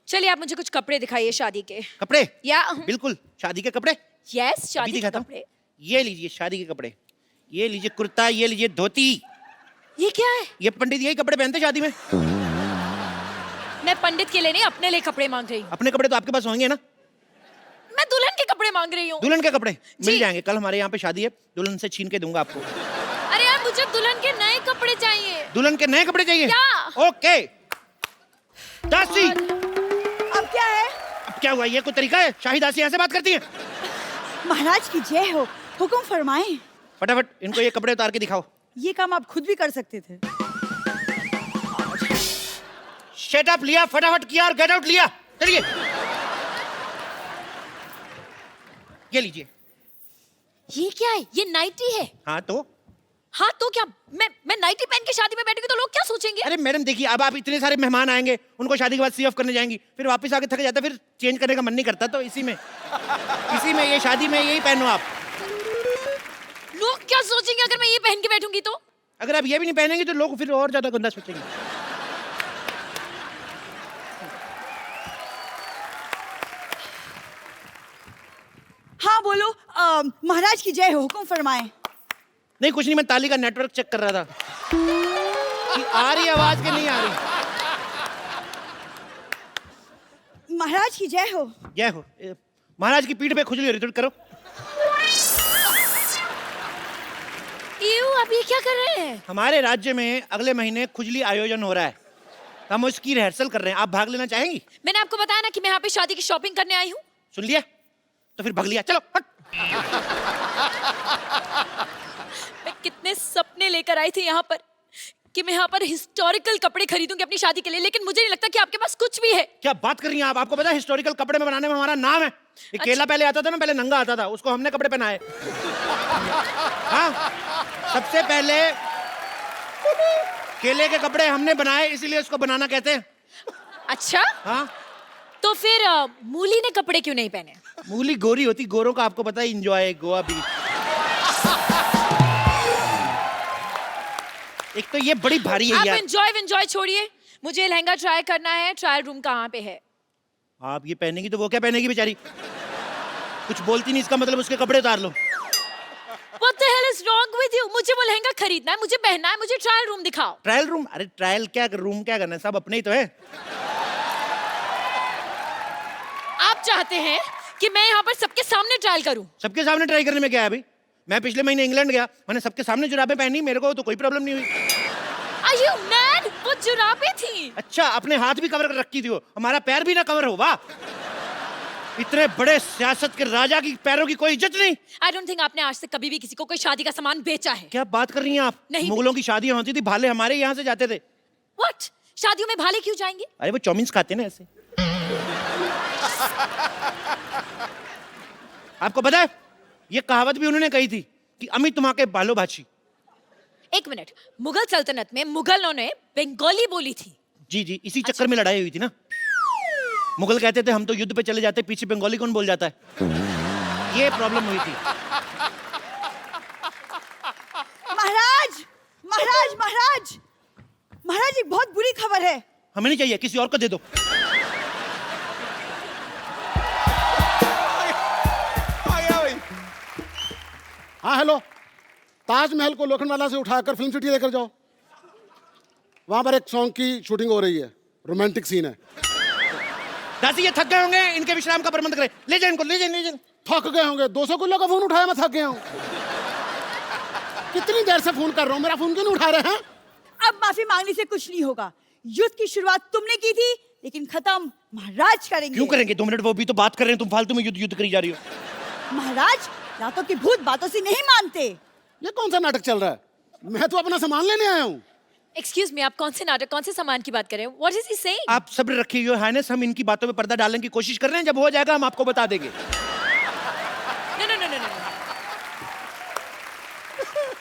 चलिए, आप मुझे कुछ कपड़े दिखाइए शादी के। कपड़े? या बिल्कुल, शादी के कपड़े। यस, शादी के दिखाता हूं। कपड़े। ये लीजिए शादी के कपड़े, ये लीजिए कुर्ता, ये लीजिए धोती। ये क्या है? ये पंडित यही कपड़े पहनते शादी में। मैं पंडित के लिए नहीं, अपने लिए कपड़े मांग रही हूँ। अपने कपड़े तो आपके पास होंगे ना? मैं दुल्हन के कपड़े मांग रही हूँ। दुल्हन के कपड़े मिल जाएंगे, कल हमारे यहाँ पे शादी है, दुल्हन से छीन के दूंगा आपको। अरे यार, मुझे दुल्हन के नए कपड़े चाहिए। दुल्हन के नए कपड़े चाहिए? क्या? ओके। दासी, अब क्या है? अब क्या हुआ? ये कोई तरीका है? शाही दासी ऐसे बात करती है? महाराज की जय हो, हुक्म फरमाएं। फटाफट इनको ये कपड़े उतार के दिखाओ। ये काम आप खुद भी कर सकते थे। शट अप लिया, फटाफट किया और गेट आउट लिया। चलिए, ये लीजिए। ये क्या है? ये नाइटी है। हाँ तो क्या मैं नाइटी पहन के शादी में बैठूंगी तो लोग क्या सोचेंगे? अरे मैडम देखिए, अब आप इतने सारे मेहमान आएंगे, उनको शादी के बाद सी ऑफ करने जाएंगी, फिर वापस आके थक जाता, फिर चेंज करने का मन नहीं करता, तो इसी में ये शादी में यही पहनो आप। लोग क्या सोचेंगे अगर मैं ये पहन के बैठूंगी तो? अगर आप ये भी नहीं पहनेंगे तो लोग फिर और ज्यादा गंदा सोचेंगे। हाँ बोलो, महाराज की जय हो, हुक्म फरमाएं। नहीं कुछ नहीं, मैं ताली का नेटवर्क चेक कर रहा था कि आ रही आवाज कि नहीं आ रही। महाराज की जय हो। जय हो। महाराज की पीठ पे खुजली हो रही, थोड़ी करो। आप ये क्या कर रहे हैं? हमारे राज्य में अगले महीने खुजली आयोजन हो रहा है, हम उसकी रिहर्सल कर रहे हैं। आप भाग लेना चाहेंगी? मैंने आपको बताया ना कि मैं यहाँ पे शादी की शॉपिंग करने आई हूँ। सुन लिया? तो फिर भाग लिया, चलो हट। मैं कितने सपने लेकर आई थी यहाँ पर कि मैं यहाँ पर हिस्टोरिकल कपड़े खरीदूंगी अपनी शादी के लिए, लेकिन मुझे नहीं लगता कि आपके पास कुछ भी है। क्या बात कर रही हैं आप? आपको पता है हिस्टोरिकल कपड़े में बनाने में हमारा नाम है। ये केला पहले आता था ना, पहले नंगा आता था, उसको हमने कपड़े पहनाए। हाँ, सबसे पहले केले के कपड़े हमने बनाए, इसीलिए उसको बनाना कहते हैं। अच्छा, हाँ, तो फिर मूली ने कपड़े क्यों नहीं पहने? मूली गोरी होती, गोरों का आपको पता है एंजॉय गोवा बीच। एक तो ये बड़ी भारी है आप यार। एंजॉय छोड़िए, मुझे लहंगा ट्राई करना है। ट्रायल रूम कहाँ पे है? आप ये पहनेगी तो वो क्या पहनेगी बेचारी? कुछ बोलती नहीं, इसका मतलब उसके कपड़े उतार लो। What the hell is wrong with you? मुझे वो लहंगा खरीदना है, मुझे पहनना है, मुझे ट्रायल रूम दिखाओ। Trial room? अरे ट्रायल क्या, रूम क्या करना है, सब अपने ही तो है। आप चाहते हैं कि मैं यहाँ पर सबके सामने ट्रायल करूं? सबके सामने ट्राई करने में क्या है अभी? मैं पिछले महीने इंग्लैंड गया, मैंने सबके सामने जुराबें पहनी, मेरे को तो कोई प्रॉब्लम नहीं हुई। Are you mad? वो जुराबें थी। अच्छा, अपने हाथ भी कवर कर रखी थी वो, हमारा पैर भी ना कवर हो। वाह, इतने बड़े सियासत के राजा की पैरों की कोई इज्जत नहीं। I don't think आपने आज तक कभी भी किसी को कोई शादी का सामान बेचा है। क्या बात कर रही हैं आप? नहीं। मुगलों की शादियां होती थी, भाले हमारे यहाँ से जाते थे। What? शादियों में भाले क्यों जाएंगे? अरे वो चाउमीन खाते ना ऐसे। आपको पता है, ये कहावत भी उन्होंने कही थी कि अमित तुम के बालो भाची। एक मिनट, मुगल सल्तनत में मुगलों ने बंगाली बोली थी। जी जी, इसी चक्कर में लड़ाई हुई थी ना। मुगल कहते थे हम तो युद्ध पे चले जाते, पीछे बंगाली कौन बोल जाता है, ये प्रॉब्लम हुई थी। महाराज महाराज महाराज महाराज, एक बहुत बुरी खबर है। हमें नहीं चाहिए, किसी और को दे दो। हाँ हेलो, ताजमहल को लोखंडवाला से उठाकर फिल्म सिटी लेकर जाओ, वहां पर एक सॉन्ग की शूटिंग हो रही है, रोमांटिक सीन है। दासी ये थक गए होंगे, इनके विश्राम का प्रबंध करें। ले जाए इनको, ले जाए, ले जाए। थक गए होंगे, 200 किलो का फोन उठाया, मैं थक गया हूँ। कितनी देर से फोन कर रहा हूँ, मेरा फोन क्यों नहीं उठा रहे हैं? अब माफी मांगने से कुछ नहीं होगा। युद्ध की शुरुआत तुमने की थी, लेकिन खत्म महाराज करेंगे। क्यों करेंगे? 2 मिनट, वो भी तो बात कर रहे हैं, तुम फालतू में युद्ध युद्ध करी जा रही हो। महाराज रातों की भूत बातों से नहीं मानते। ये कौन सा नाटक चल रहा है? मैं तो अपना सामान लेने आया हूँ। Excuse me, आप कौन से नाटक, कौन से सामान की बात कर रहे हैं? What is he saying? आप सब्र रखिए योर हाइनेस, हम इनकी बातों में पर्दा डालने की कोशिश कर रहे हैं, जब हो जाएगा हम आपको बता देंगे। No, no, no, no, no.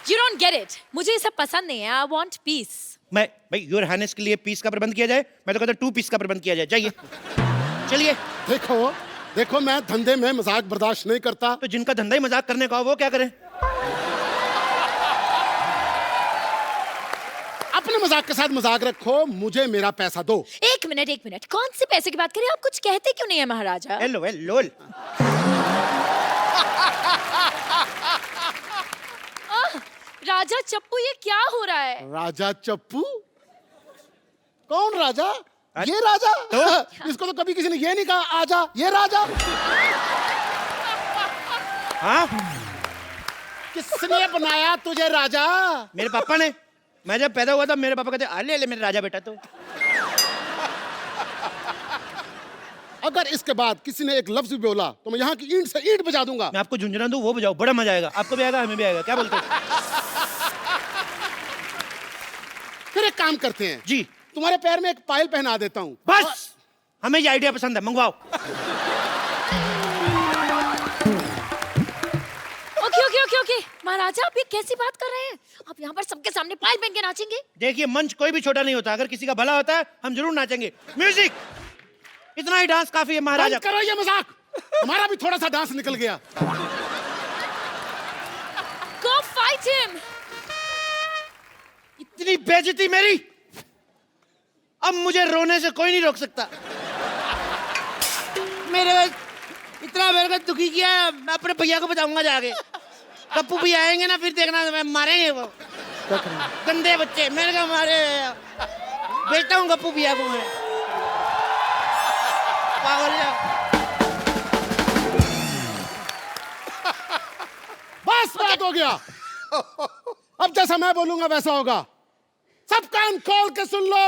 You don't get it. मुझे ये सब पसंद नहीं है। I want peace. मैं भाई योर हाइनेस के लिए पीस का प्रबंध किया जाए, मैं तो कहता 2 पीस का प्रबंध किया जाए। जाइए, चलिए। देखो देखो, मैं धंधे में मजाक बर्दाश्त नहीं करता। तो जिनका धंधा ही मजाक करने का हो वो क्या करें? अपने मजाक के साथ मजाक रखो, मुझे मेरा पैसा दो। एक मिनट, कौन से पैसे की बात करें? आप कुछ कहते क्यों नहीं है महाराजा? Hello hello. राजा चप्पू, ये क्या हो रहा है? राजा चप्पू? कौन राजा? ये राजा? तो? इसको तो कभी किसी ने ये नहीं कहा आजा, ये राजा। हाँ? किसने बनाया तुझे राजा? मेरे पापा ने। मैं जब पैदा हुआ था मेरे पापा कहते ले ले मेरे राजा बेटा। तो अगर इसके बाद किसी ने एक लफ्ज भी बोला तो मैं यहाँ की ईंट से ईंट बजा दूंगा। मैं आपको झुंझुना दूं, वो बजाओ, बड़ा मजा आएगा। आपको भी आएगा, हमें भी आएगा। क्या बोलते हो? फिर एक काम करते हैं जी, तुम्हारे पैर में एक पायल पहना देता हूँ। बस हमें ये आइडिया पसंद है, मंगवाओ। ओके महाराजा, आप ये कैसी बात कर रहे हैं? आप यहाँ पर सबके सामने पायल पहन के नाचेंगे? देखिए, मंच कोई भी छोटा नहीं होता, अगर किसी का भला होता है हम जरूर नाचेंगे। म्यूजिक, इतना ही डांस काफी है महाराजा। करो ये मजाक, हमारा भी थोड़ा सा डांस निकल गया। Go fight him! इतनी बेइज्जती मेरी, अब मुझे रोने से कोई नहीं रोक सकता। मेरे को दुखी किया, मैं अपने भैया को बताऊंगा जाके। कप्पू भी आएंगे ना, फिर देखना मैं मारेंगे वो गंदे बच्चे। मैंने कहा मारे, बेचता हूँ कप्पू भैया को मैं। पागल है। बस बात हो गया। अब जैसा मैं बोलूंगा वैसा होगा। सब कान खोल के सुन लो।